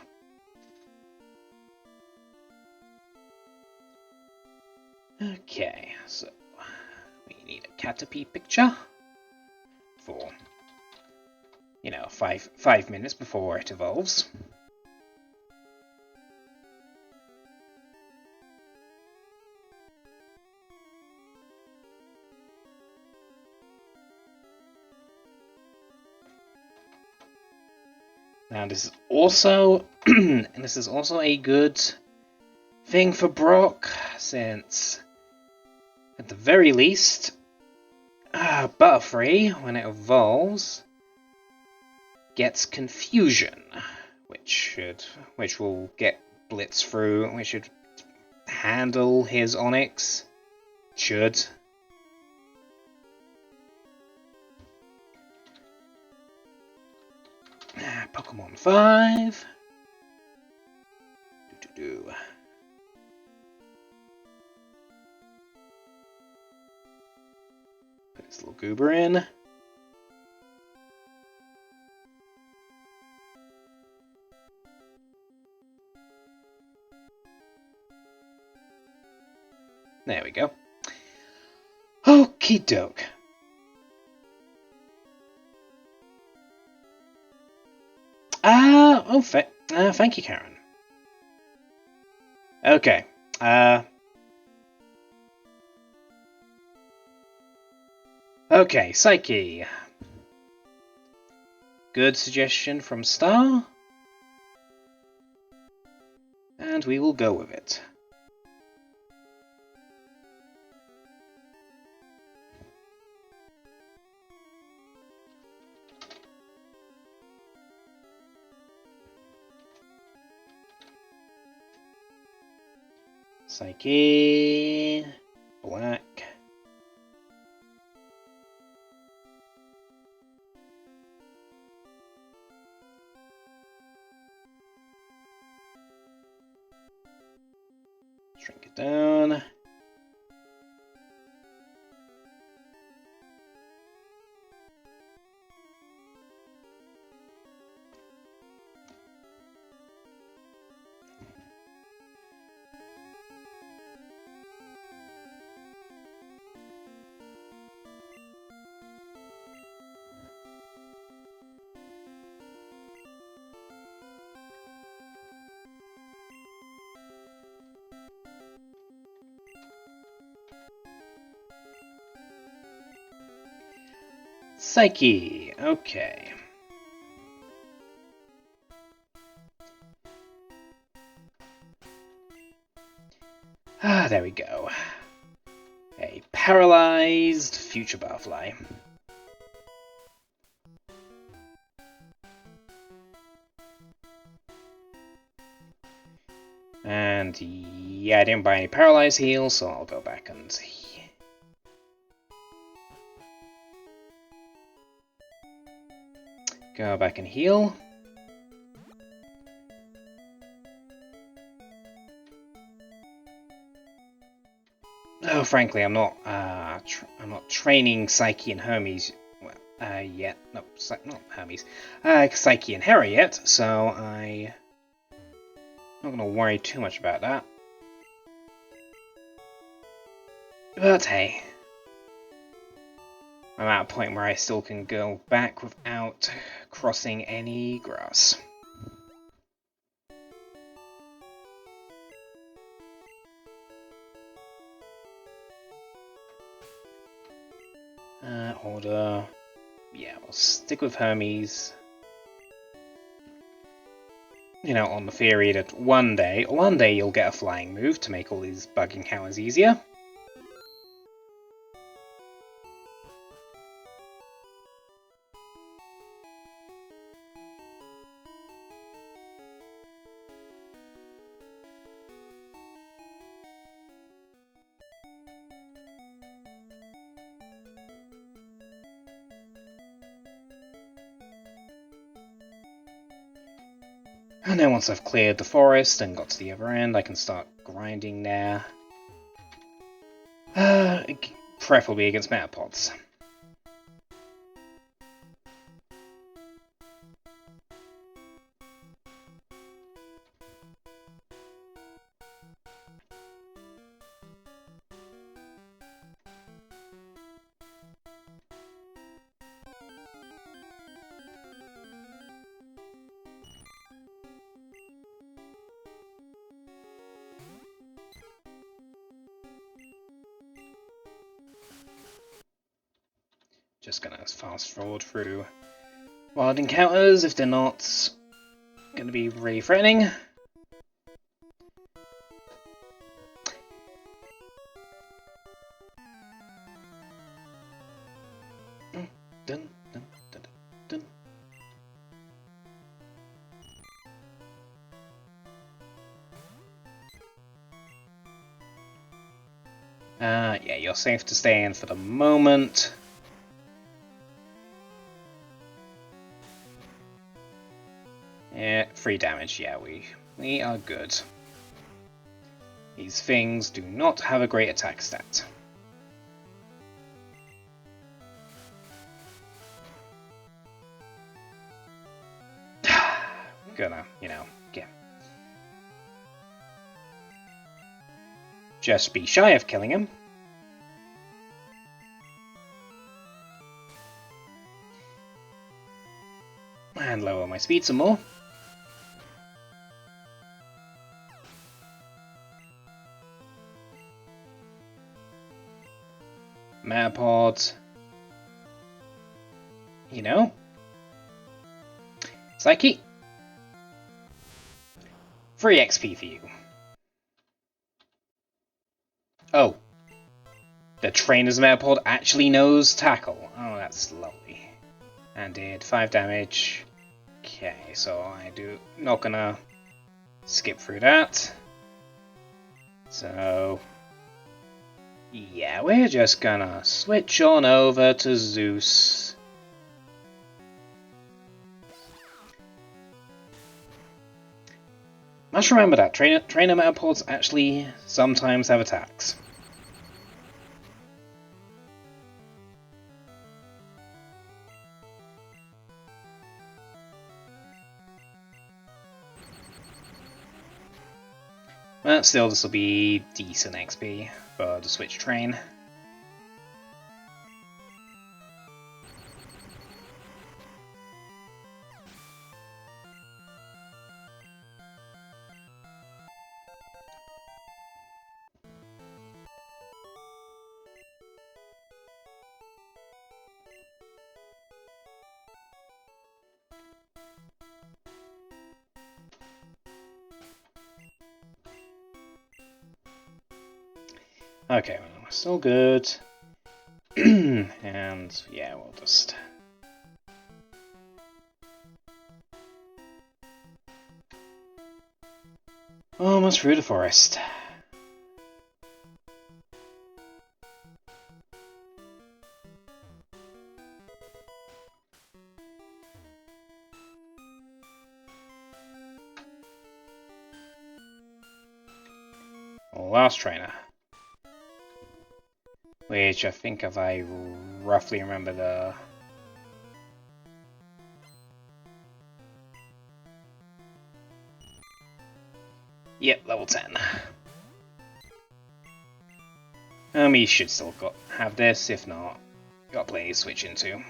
S2: Okay, so we need a Caterpie picture for, 5 minutes before it evolves. Now this is also a good thing for Brock, since at the very least, Butterfree, when it evolves, gets Confusion, which will get Blitz through, which should handle his Onix. Should. Pokemon 5. Put this little goober in. There we go. Okie doke. Thank you, Karen. Okay. Okay, Psyche. Good suggestion from Star. And we will go with it. Psyche, black. Shrink it down. Psyche, okay. There we go. A paralyzed future butterfly. And yeah, I didn't buy any paralyzed heals, so I'll go back and go back and heal. Oh, frankly, I'm not training Psyche and Hermes yet. No, not Hermes. Psyche and Hera yet, so I'm not gonna worry too much about that. But hey. I'm at a point where I still can go back without crossing any grass. Order. Yeah, we'll stick with Hermes. You know, on the theory that one day you'll get a flying move to make all these bug encounters easier. And then once I've cleared the forest and got to the other end, I can start grinding there. Preferably against metapods. Just gonna fast forward through wild encounters if they're not gonna be really threatening. Dun, dun, dun, dun. Yeah, you're safe to stay in for the moment. Yeah, 3 damage, yeah, we are good. These things do not have a great attack stat. Gonna, yeah. Just be shy of killing him. And lower my speed some more. Metapod. Psyche. 3 XP for you. Oh. The trainer's Metapod actually knows Tackle. Oh, that's lovely. And did 5 damage. Okay, so I do not gonna skip through that. So yeah, we're just gonna switch on over to Zeus. Must remember that trainer Metapods actually sometimes have attacks. But still, this will be decent XP for the switch train. Okay, well, we're still good. And yeah, we'll just... almost through the forest. Last trainer. Which I think if I roughly remember the... Yep, level 10. He should still have this, if not, Got plenty to switch into.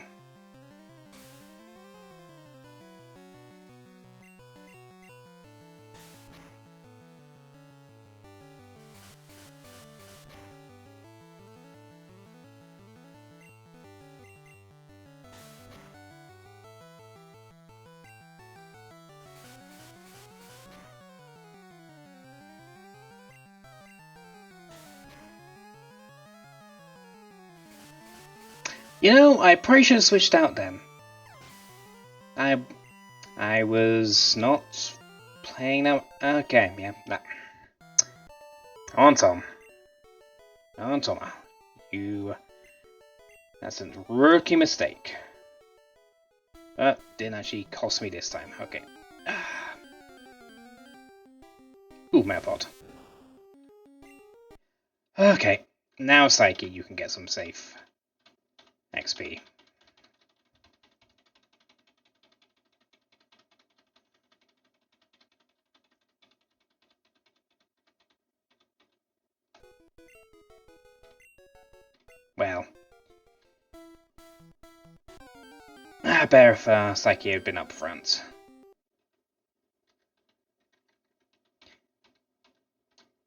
S2: You know, I probably should have switched out then. I was not playing that. Okay, yeah, that. Come on, Tom. Come on, Tom. That's a rookie mistake. But didn't actually cost me this time. Okay. Ooh, Metapod. Okay, now Psyche, you can get some safe XP. Well, better if Psyche had been up front.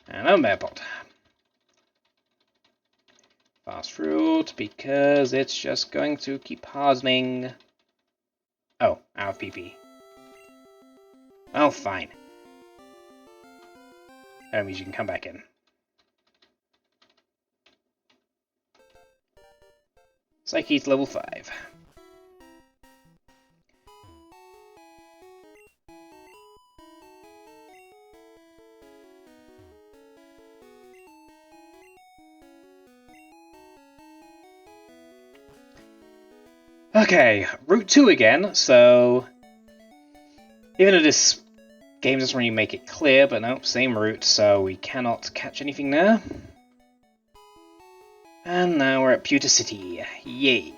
S2: And no Metapod. Fast route, because it's just going to keep hardening. Oh, out of PP. Oh, fine. That means you can come back in. Psyche's level 5. Okay, Route 2 again, so even though this game doesn't really make it clear, but nope, same route, so we cannot catch anything there. And now we're at Pewter City. Yay.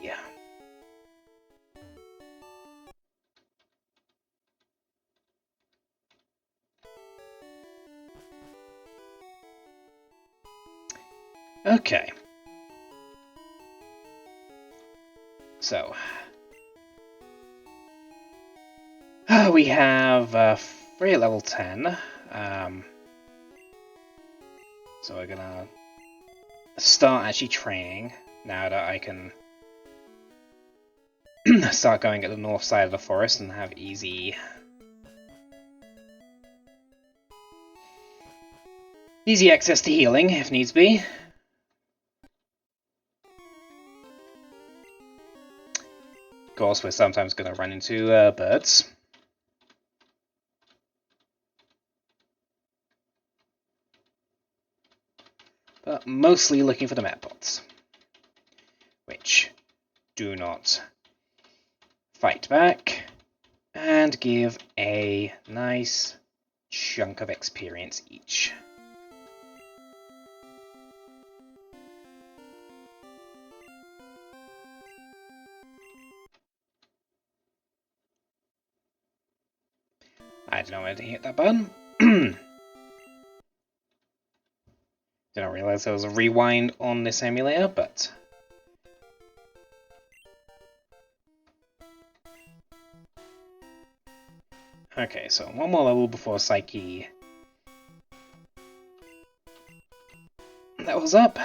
S2: Okay. So. We have 3 at level 10. So we're gonna start actually training now that I can start going at the north side of the forest and have easy access to healing if needs be. Of course, we're sometimes going to run into birds. But mostly looking for the Metbots, which do not fight back and give a nice chunk of experience each. I don't know where to hit that button. Didn't realize there was a rewind on this emulator, but okay, so one more level before Psyche. That was up.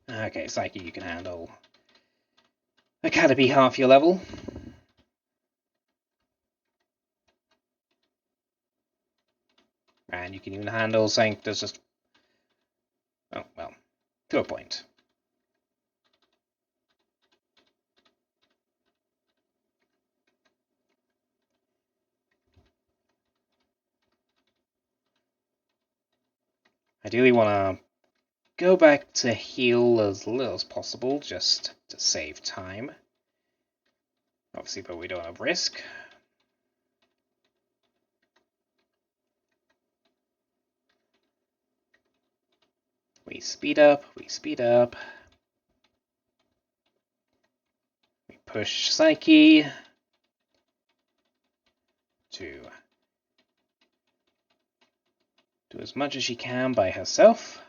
S2: Okay, Psyche, you can handle Academy half your level. And you can even handle saying there's just... oh, well, to a point. Ideally want to go back to heal as little as possible, just to save time. Obviously, but we don't have risk. We speed up, we speed up. We push Psyche to do as much as she can by herself.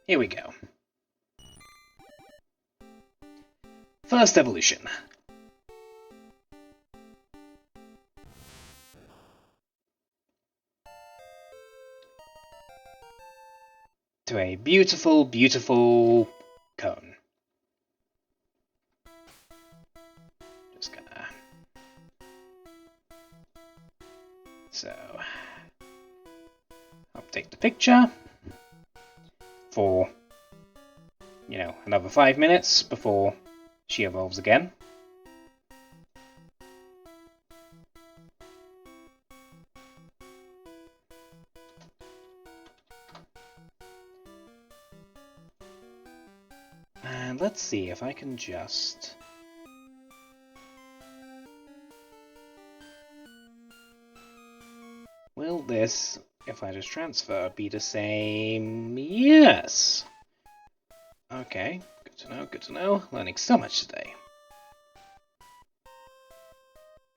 S2: Here we go. First evolution. To a beautiful, beautiful cone. Just gonna... So... update the picture for, you know, another 5 minutes before she evolves again. And let's see if I can just... will this, if I just transfer, be the same? Yes! Okay, good to know, good to know. Learning so much today.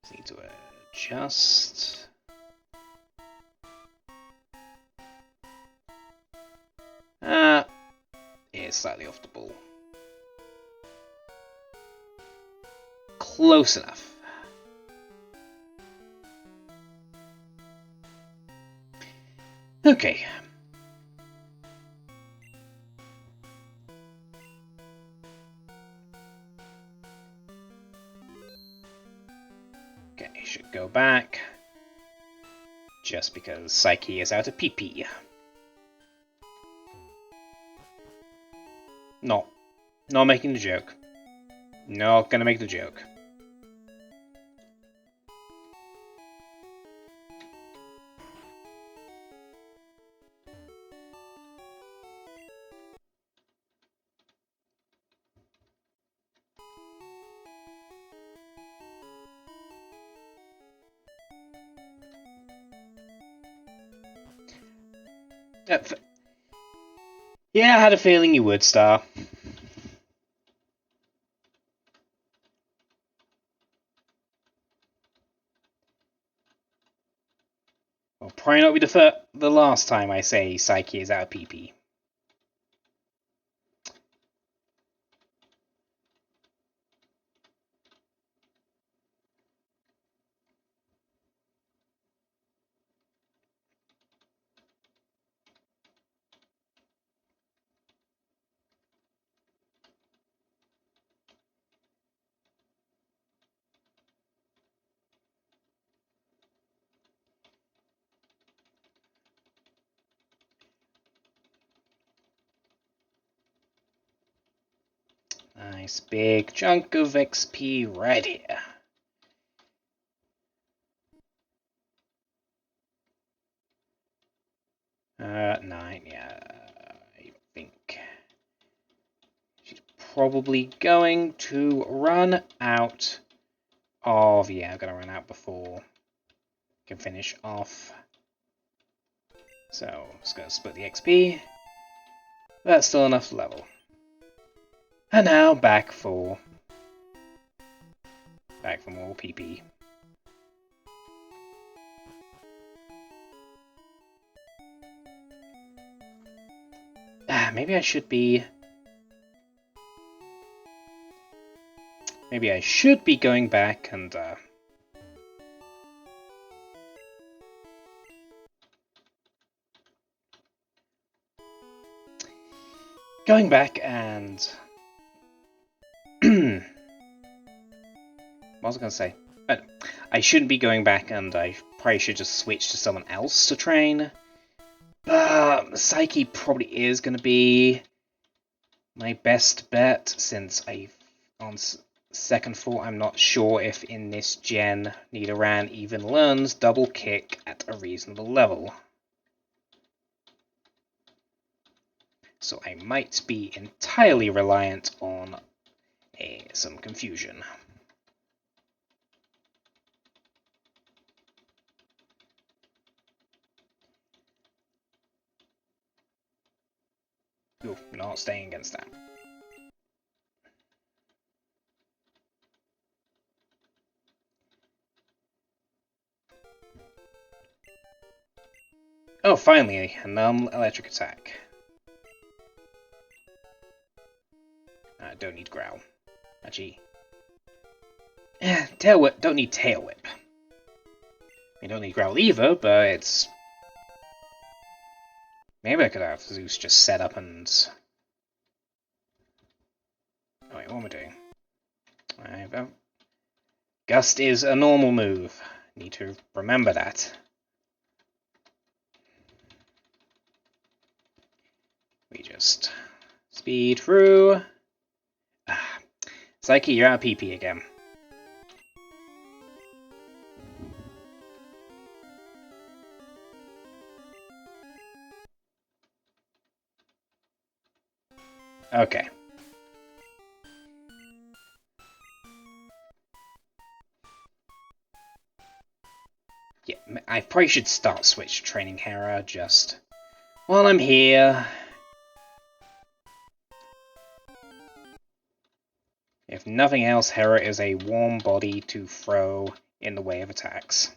S2: Just need to adjust. It's slightly off the ball. Close enough. Okay. Okay, should go back. Just because Psyche is out of PP. Not making the joke. Not gonna make the joke. Yeah, I had a feeling you would, Star. Will probably not be the last time I say Psyche is out of PP. Nice big chunk of XP right here. Nine, yeah, I think she's probably going to run out of, yeah, I'm gonna run out before I can finish off. So, just gonna split the XP. That's still enough level. And now back for more PP. Maybe I should be going back and what was I gonna say? I shouldn't be going back, and I probably should just switch to someone else to train. Psyche probably is gonna be my best bet, since on second thought, I'm not sure if in this gen Nidoran even learns double kick at a reasonable level. So I might be entirely reliant on some confusion. Ooh, not staying against that. Oh, finally, a non-electric attack. I don't need growl. Actually, tail whip. Don't need tail whip. I don't need growl either, but it's. Maybe I could have Zeus just set up and. Oh wait, what am I doing? Gust is a normal move. Need to remember that. We just speed through. Psyche, you're out of PP again. Okay. Yeah, I probably should start switch training Hera just while I'm here. If nothing else, Hera is a warm body to throw in the way of attacks.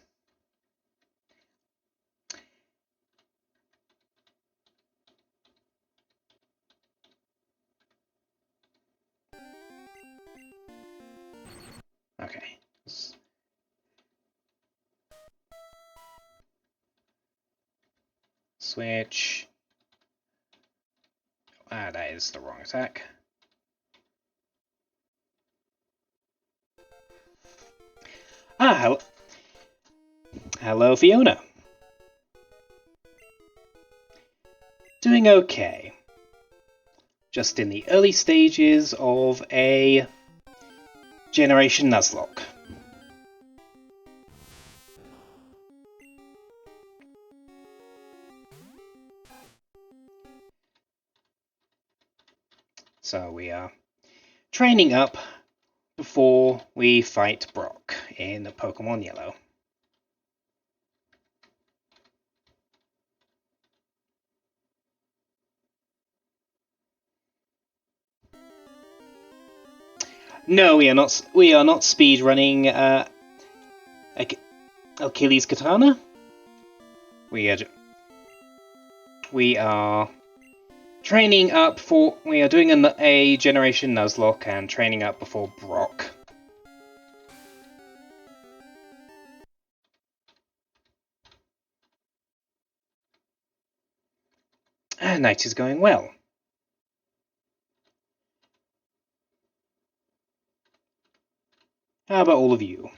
S2: Okay. Switch. Ah, that is the wrong attack. Ah, hello Fiona. Doing okay. Just in the early stages of a Generation Nuzlocke. So we are training up before we fight Brock in Pokemon Yellow. No, we are not. We are not speed running Achilles Katana. We are training up for. We are doing a Generation Nuzlocke and training up before Brock. Night is going well. How about all of you?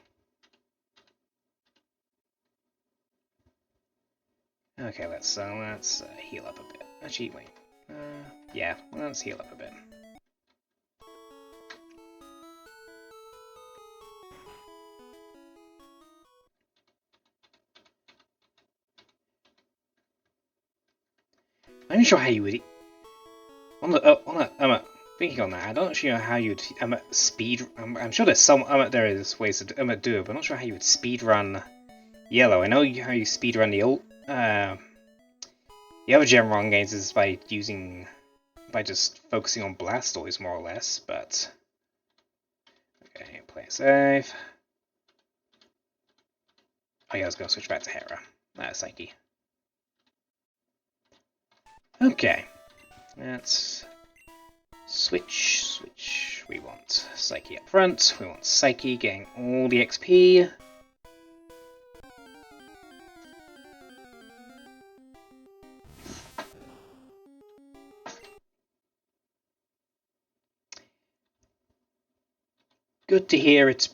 S2: Okay, let's heal up a bit. Actually, wait. Yeah, let's heal up a bit. I'm not sure how you would. Thinking on that, I don't actually know how you'd speed. I'm sure there's there is ways to do it, but I'm not sure how you would speed run Yellow. I know how you speed run the other Genron games is by just focusing on Blastoise more or less, but okay, play it safe. Oh yeah, I was gonna switch back to Hera. Psyche. Okay, let's switch. We want Psyche up front. We want Psyche getting all the XP. Good to hear it's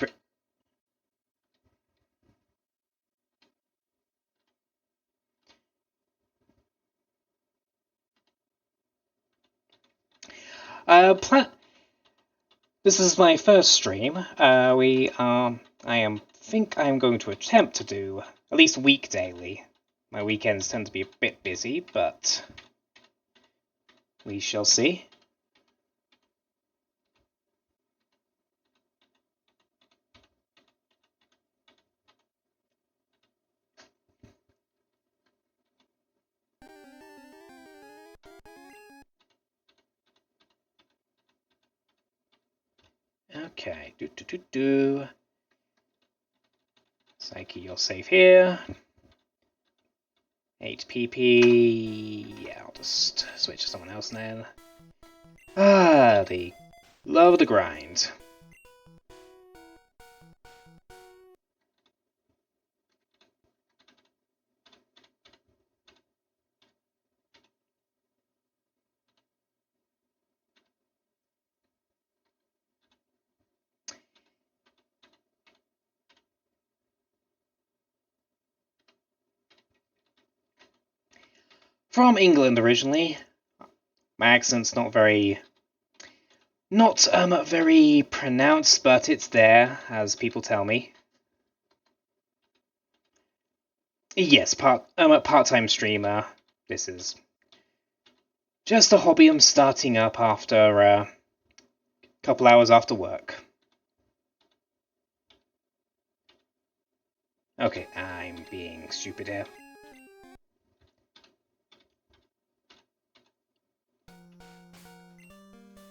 S2: This is my first stream. I think I am going to attempt to do at least week daily. My weekends tend to be a bit busy, but we shall see. Okay, Psyche, you're safe here. 8pp. Yeah, I'll just switch to someone else then. Ah, the love of the grind. From England originally. My accent's not very pronounced, but it's there, as people tell me. Yes, I'm a part-time streamer. This is just a hobby I'm starting up after a couple hours after work. Okay, I'm being stupid here.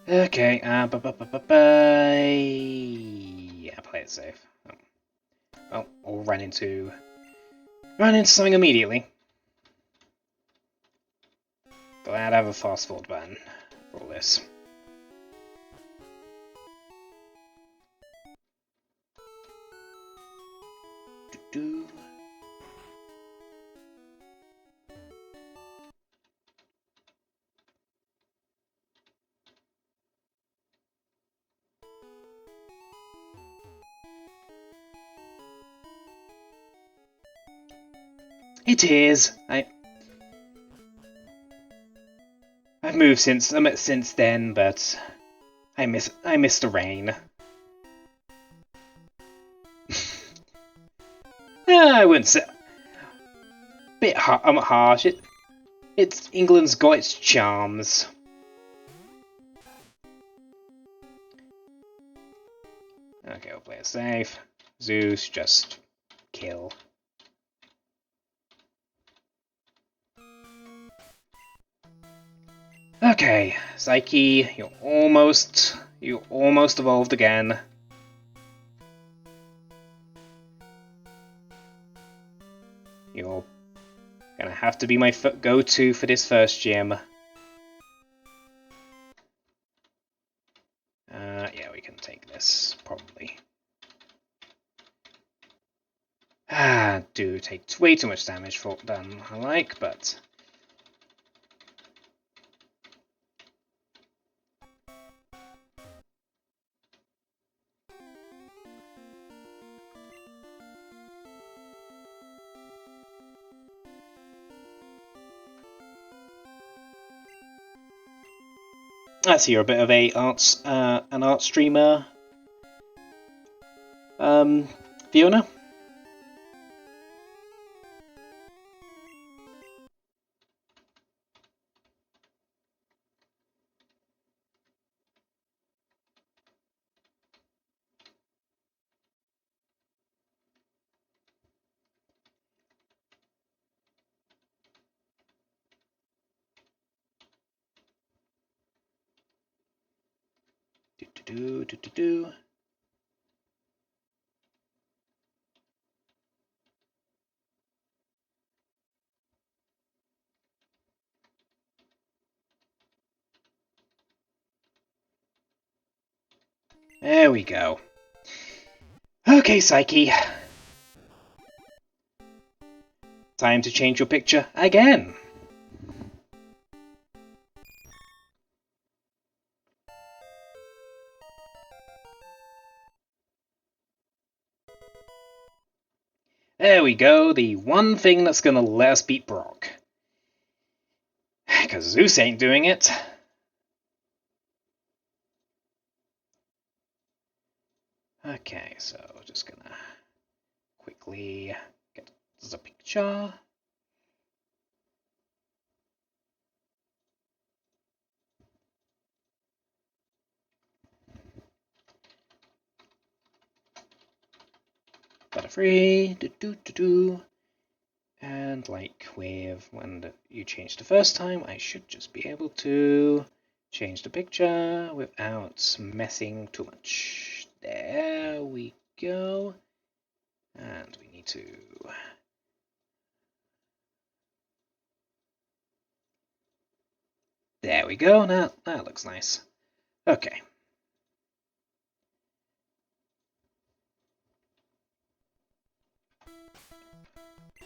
S2: Okay, yeah, play it safe. Oh, I'll run into something immediately. Glad I have a fast forward button for all this. Doo-doo. It is. I've moved since then, but I miss the rain. I wouldn't say bit harsh. It's England's got its charms. Okay, we'll play it safe. Zeus, just kill. Okay, Psyche, you almost evolved again. You're gonna have to be my go-to for this first gym. Yeah, we can take this, probably. Do take way too much damage for than I like, but... I see you're a bit of an art streamer, Fiona? Do. There we go. Okay, Psyche. Time to change your picture again. There we go, the one thing that's gonna let us beat Brock. Because Zeus ain't doing it. Okay, so just gonna quickly get the picture. Butterfree, and like with when you change the first time, I should just be able to change the picture without messing too much. There we go. And we need to There we go. Now that looks nice. Okay.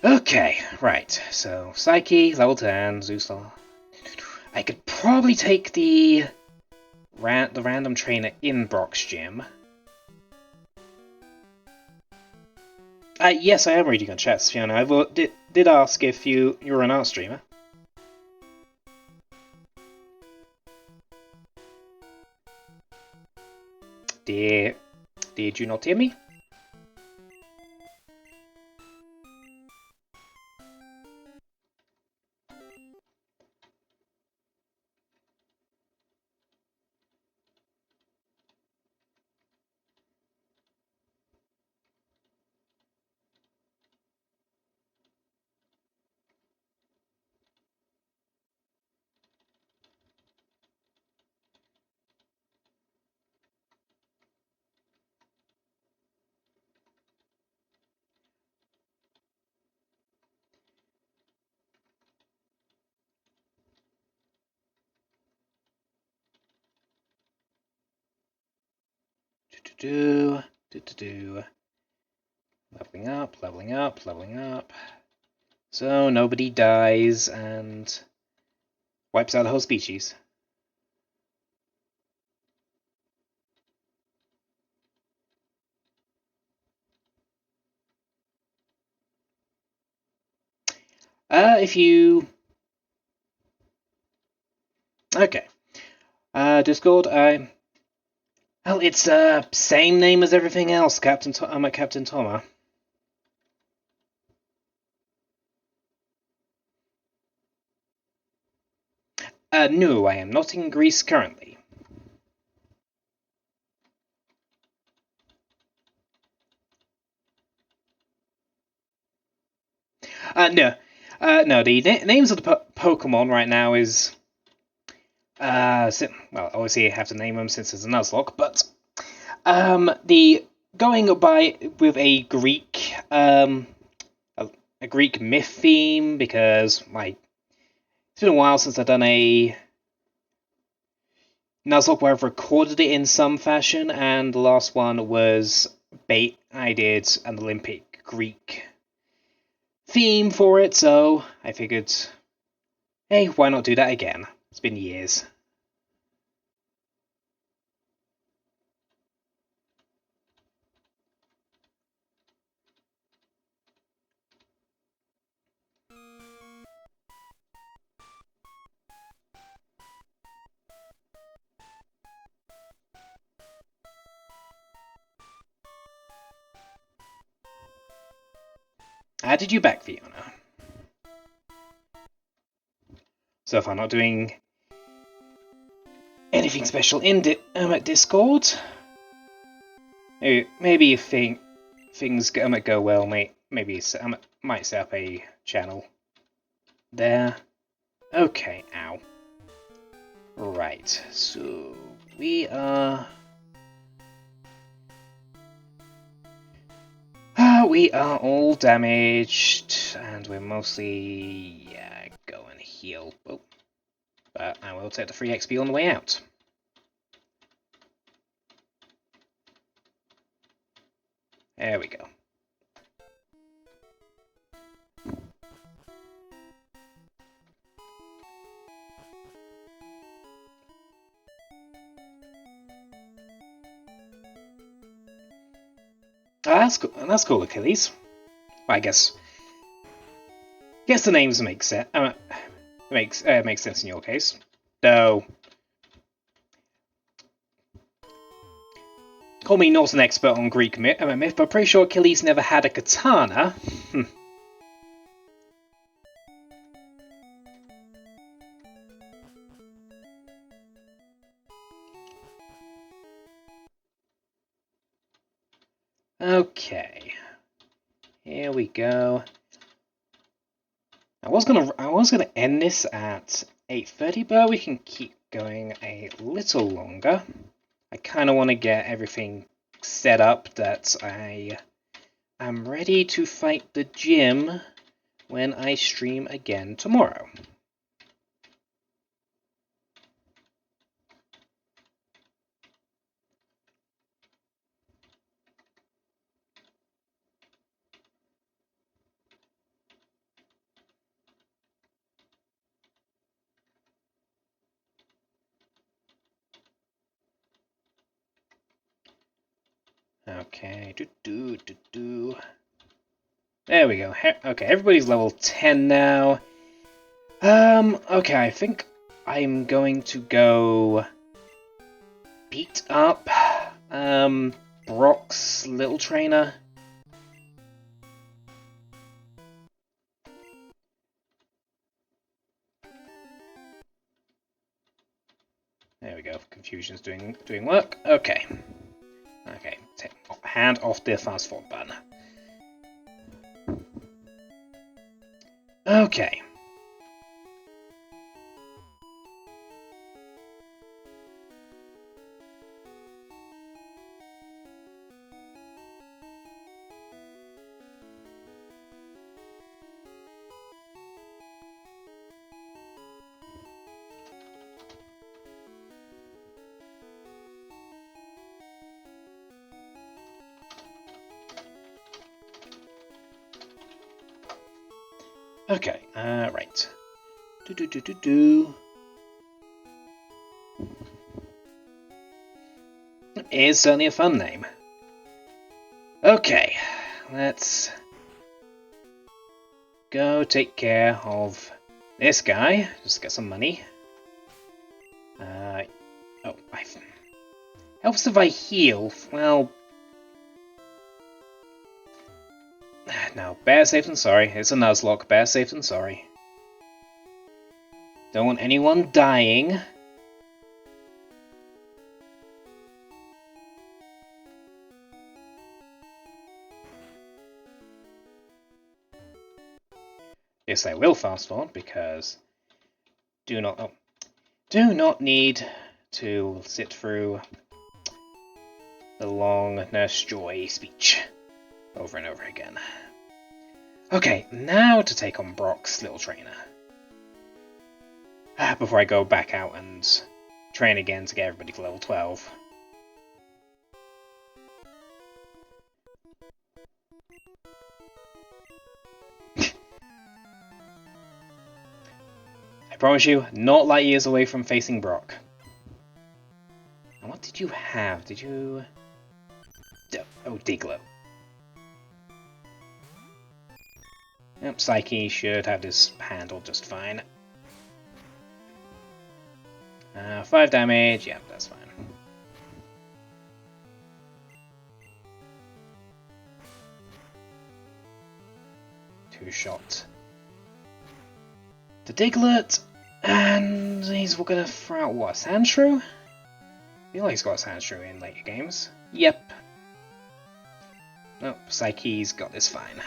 S2: Okay, right. So Psyche, level 10, Zeus level. I could probably take the random trainer in Brock's gym. Yes, I am reading on chats, Fiona. I did ask if you're an art streamer. Did you not hear me? Leveling up, leveling up, leveling up. So nobody dies and wipes out the whole species. If you... Okay. Discord, well, it's same name as everything else, I'm at Captain Toma. No, I am not in Greece currently. No. No, the names of the Pokemon right now is... well, obviously I have to name them since it's a Nuzlocke, but... the... Going by with a Greek... a Greek myth theme, because, it's been a while since I've done a... Nuzlocke where I've recorded it in some fashion, and the last one was... I did an Olympic Greek theme for it, so I figured, hey, why not do that again? It's been years. Did you back, Fiona? So far not doing anything special in at Discord. Maybe if things go well, maybe I might set up a channel there. Okay, ow. Right, so we are... we are all damaged, and we're mostly... yeah, go and heal. Oh. But I will take the free XP on the way out. There we go. That's cool, Achilles. Well, I guess the names make sense. Makes sense in your case, though. Call me not an expert on Greek myth, but pretty sure Achilles never had a katana. Okay, here we go. I was gonna end this at 8:30, but we can keep going a little longer. I kind of want to get everything set up that I am ready to fight the gym when I stream again tomorrow. Okay, There we go. Okay, everybody's level 10 now. Okay, I think I'm going to go beat up, Brock's little trainer. There we go. Confusion's doing work. Okay. Okay. Hand off the fast forward button. Okay. Okay, right. Is certainly a fun name. Okay, let's go take care of this guy. Just get some money. Oh, helps if I heal. Well, no, better safe than sorry. It's a Nuzlocke. Better safe than sorry. Don't want anyone dying. Yes, I will fast forward because do not need to sit through the long Nurse Joy speech over and over again. Okay, now to take on Brock's little trainer. Before I go back out and train again to get everybody to level 12. I promise you, not light years away from facing Brock. And what did you have? Did you... Oh, Diglett. Yep, Psyche should have this handled just fine. 5 damage, yeah, that's fine. Two-shot. The Diglett, and he's gonna throw out what, Sandshrew? I feel like he's got a Sandshrew in later games. Yep. Nope, Psyche's got this fine.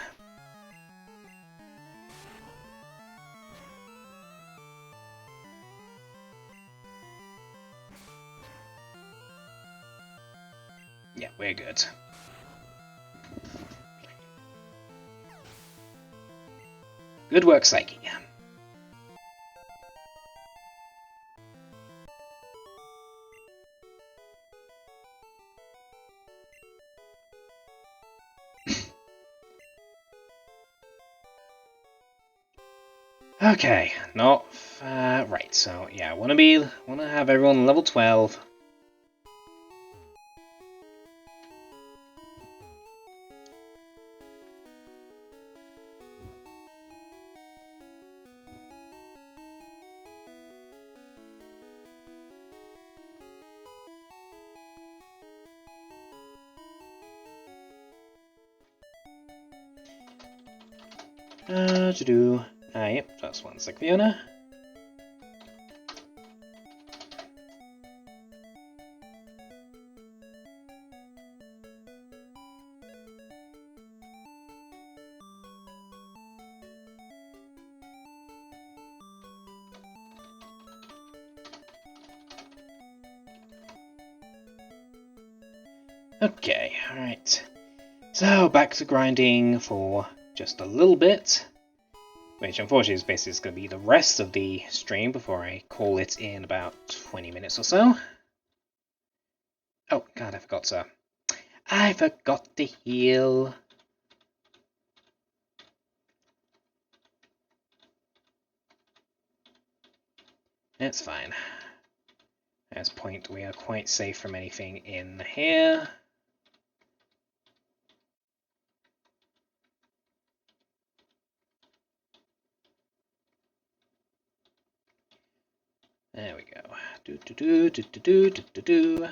S2: Yeah, we're good. Good work, Psyche. Okay, not right. So yeah, wanna have everyone level 12. Yep, that's one sec, Fiona. Okay, alright. So, back to grinding for just a little bit. Which, unfortunately, is basically going to be the rest of the stream before I call it in about 20 minutes or so. Oh, God, I forgot to heal. It's fine. At this point, we are quite safe from anything in here. There we go. Do do do do do do do do.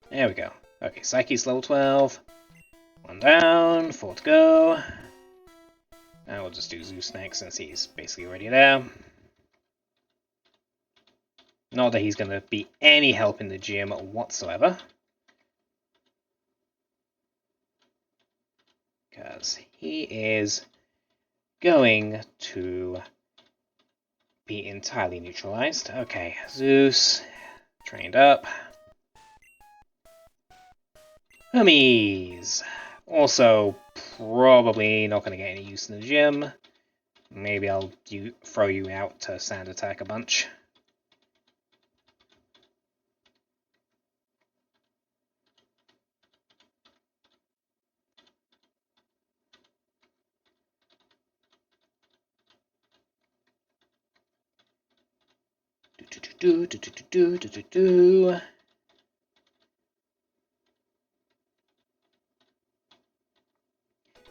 S2: There we go. Okay, Psyche's level 12. 1 down, 4 to go. And we'll just do Zeus next since he's basically already there. Not that he's going to be any help in the gym whatsoever. Because he is going to be entirely neutralized. Okay, Zeus, trained up. Hermes, also probably not going to get any use in the gym. Maybe I'll throw you out to sand attack a bunch. Do do do do do do do do.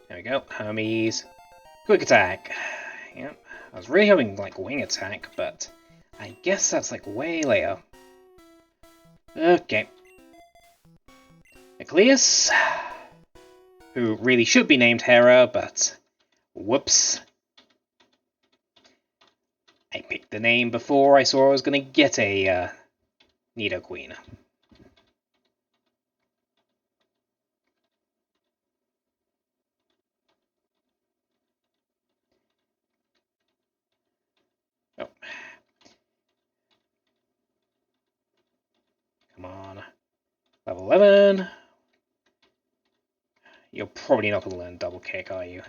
S2: There we go, Hermes. Quick attack. Yep, I was really hoping like wing attack, but I guess that's like way later. Okay. Ecleus, who really should be named Hera, but whoops. I picked the name before I saw I was going to get a Nido Queen. Oh. Come on. Level 11. You're probably not going to learn double kick, are you?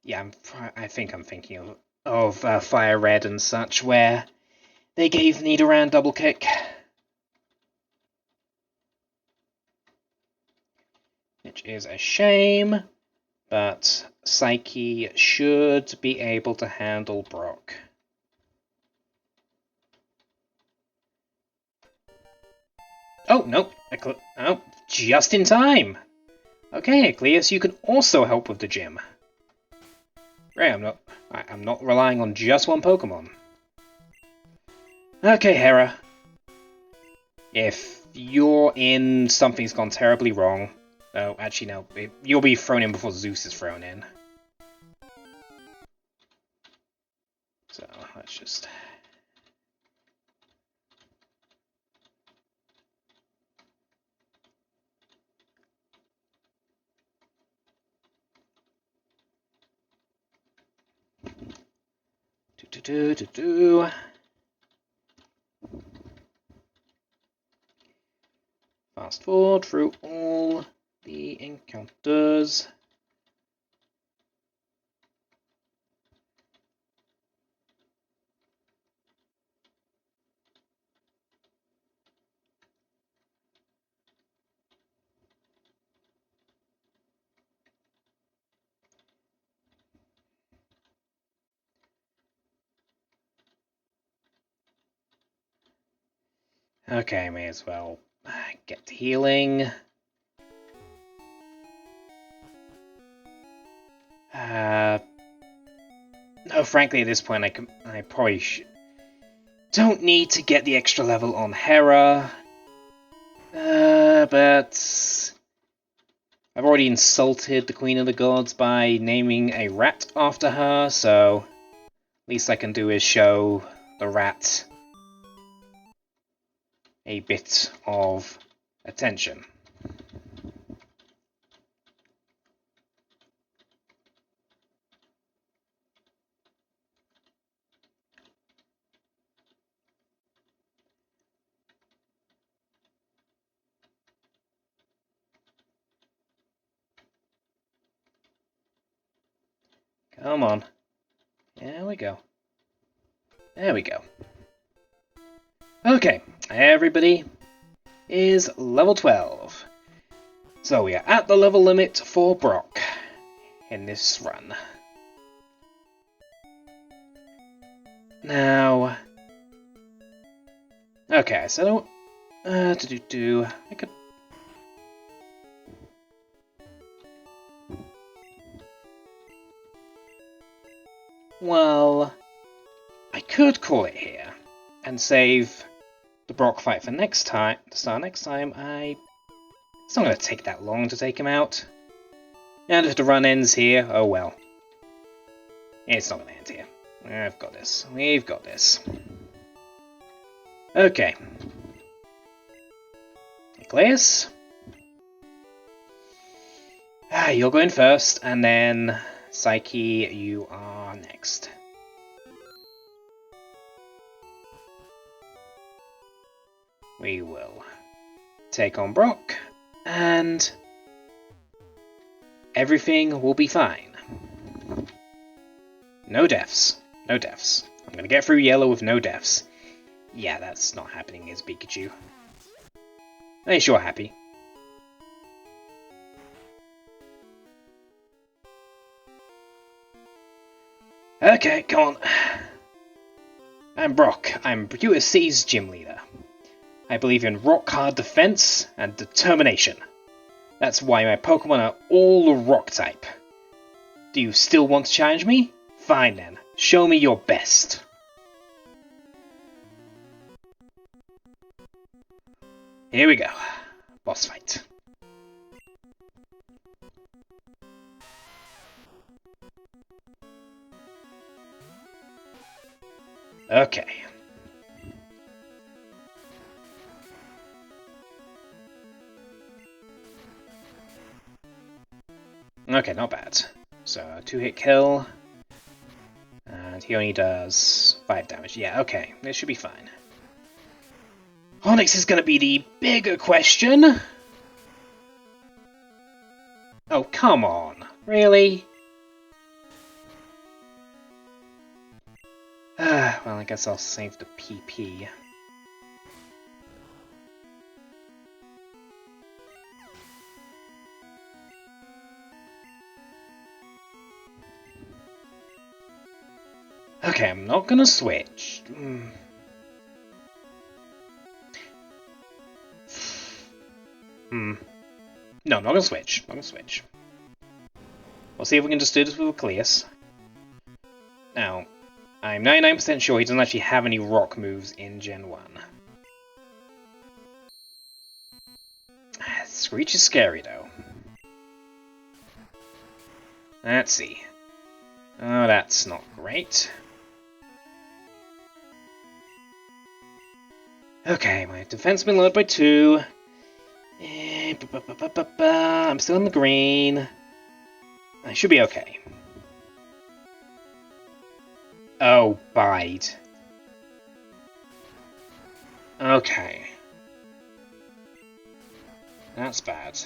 S2: Yeah, I think I'm thinking of Fire Red and such, where they gave Nidoran double kick. Which is a shame, but Psyche should be able to handle Brock. Oh, nope. Oh, just in time. Okay, Ecleus, you can also help with the gym. Right, I'm not relying on just one Pokemon. Okay, Hera. If you're in, something's gone terribly wrong. Oh, actually, no. You'll be thrown in before Zeus is thrown in. So, let's just... Fast forward through all the encounters. Okay, may as well get to healing. No, frankly, at this point, I probably don't need to get the extra level on Hera. But I've already insulted the Queen of the Gods by naming a rat after her, so least I can do is show the rat a bit of attention. Come on. There we go. There we go. Okay, everybody is level 12. So we are at the level limit for Brock in this run. Now... Okay, so I could. Well, I could call it here and save the Brock fight for next time. To start next time. It's not going to take that long to take him out. And if the run ends here, oh well. It's not going to end here. I've got this. We've got this. Okay. Nicholas. You're going first, and then Psyche, you are next. We will take on Brock, and everything will be fine. No deaths. No deaths. I'm gonna get through yellow with no deaths. Yeah, that's not happening, is Pikachu. At least you're happy. Okay, come on. I'm Brock. I'm USC's gym leader. I believe in rock-hard defense and determination. That's why my Pokemon are all rock type. Do you still want to challenge me? Fine then. Show me your best. Here we go. Boss fight. Okay. Okay, not bad. So, 2-hit kill. And he only does 5 damage. Yeah, okay. This should be fine. Onyx is going to be the bigger question. Oh, come on. Really? Well, I guess I'll save the PP. Okay, I'm not gonna switch. No, I'm not gonna switch. Not gonna switch. We'll see if we can just do this with Cleus. Now, I'm 99% sure he doesn't actually have any rock moves in Gen 1. Screech is scary, though. Let's see. Oh, that's not great. Okay, my defense has been lowered by 2. I'm still in the green. I should be okay. Oh, bide. Okay. That's bad.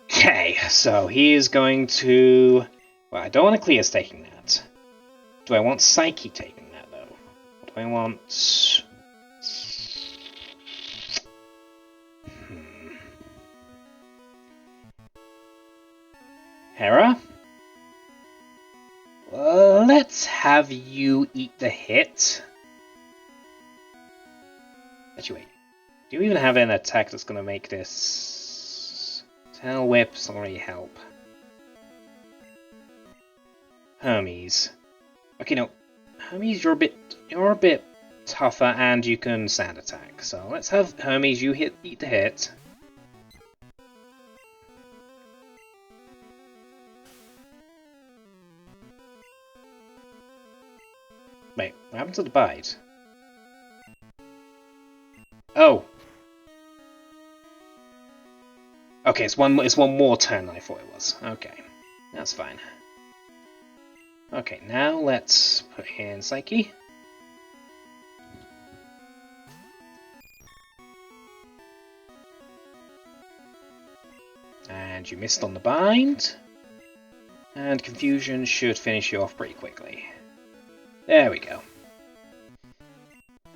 S2: Okay, so he is going to... Well, I don't want Cleus taking that. Do I want Psyche taking that, though? Do I want... Hera? Let's have you eat the hit. Actually, wait. Do you even have an attack that's going to make this... Tail Whip's not really help. Hermes. Okay, no. Hermes, you're a bit tougher and you can sand attack. So let's have Hermes, you eat the hit. Wait, what happened to the bite? Oh! Okay, it's one more turn than I thought it was. Okay, that's fine. Okay, now let's put in Psyche. And you missed on the bind. And Confusion should finish you off pretty quickly. There we go.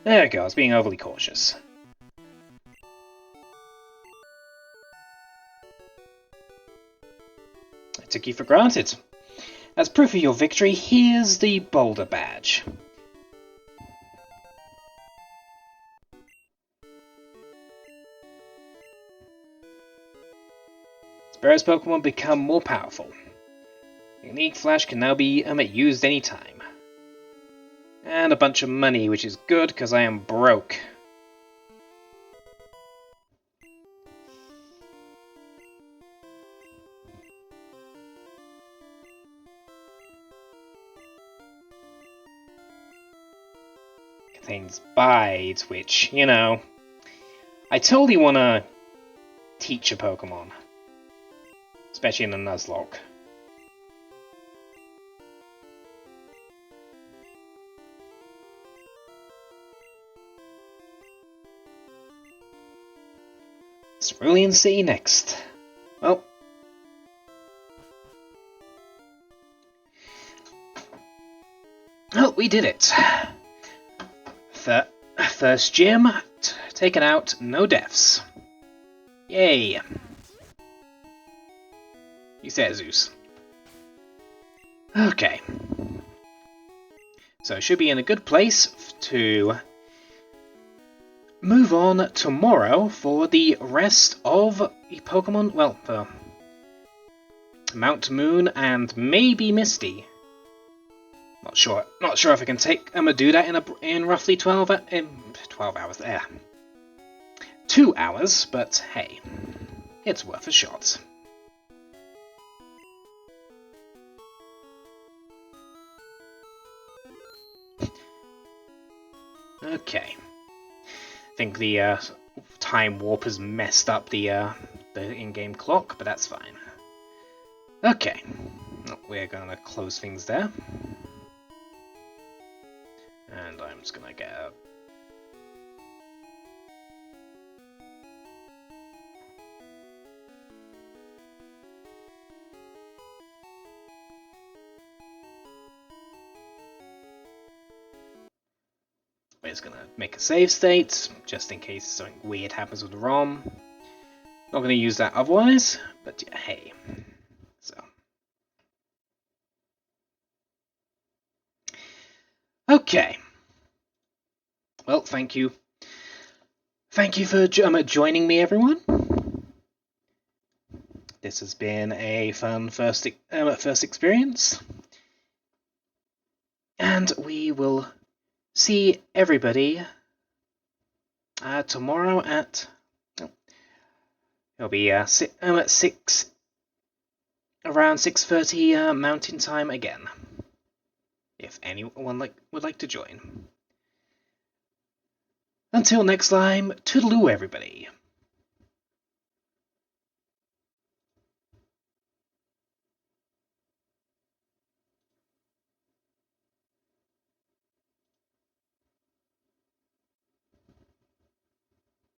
S2: There we go, I was being overly cautious. I took you for granted. As proof of your victory, here's the Boulder Badge. Sparrow's Pokemon become more powerful. Unique Flash can now be used anytime. And a bunch of money, which is good because I am broke. Contains Bide, which, you know, I totally want to teach a Pokemon. Especially in a Nuzlocke. Cerulean City next. Well, we did it. First gym taken out, no deaths. Yay. You said Zeus. Okay. So should be in a good place to move on tomorrow for the rest of the Pokemon, well, for Mount Moon and maybe Misty. Not sure if I can do that in roughly 12 hours there. 2 hours, but hey, it's worth a shot. Okay. I think the time warp has messed up the in-game clock, but that's fine. Okay, we're gonna close things there, and I'm just gonna get a we're just gonna make a save state, just in case something weird happens with the ROM. Not gonna use that otherwise, but yeah, hey. So. Okay. Well, thank you. Thank you for joining me, everyone. This has been a fun first experience. And we will see everybody tomorrow at it'll be at 6 around 6:30 Mountain Time again. If anyone would like to join. Until next time, toodaloo everybody.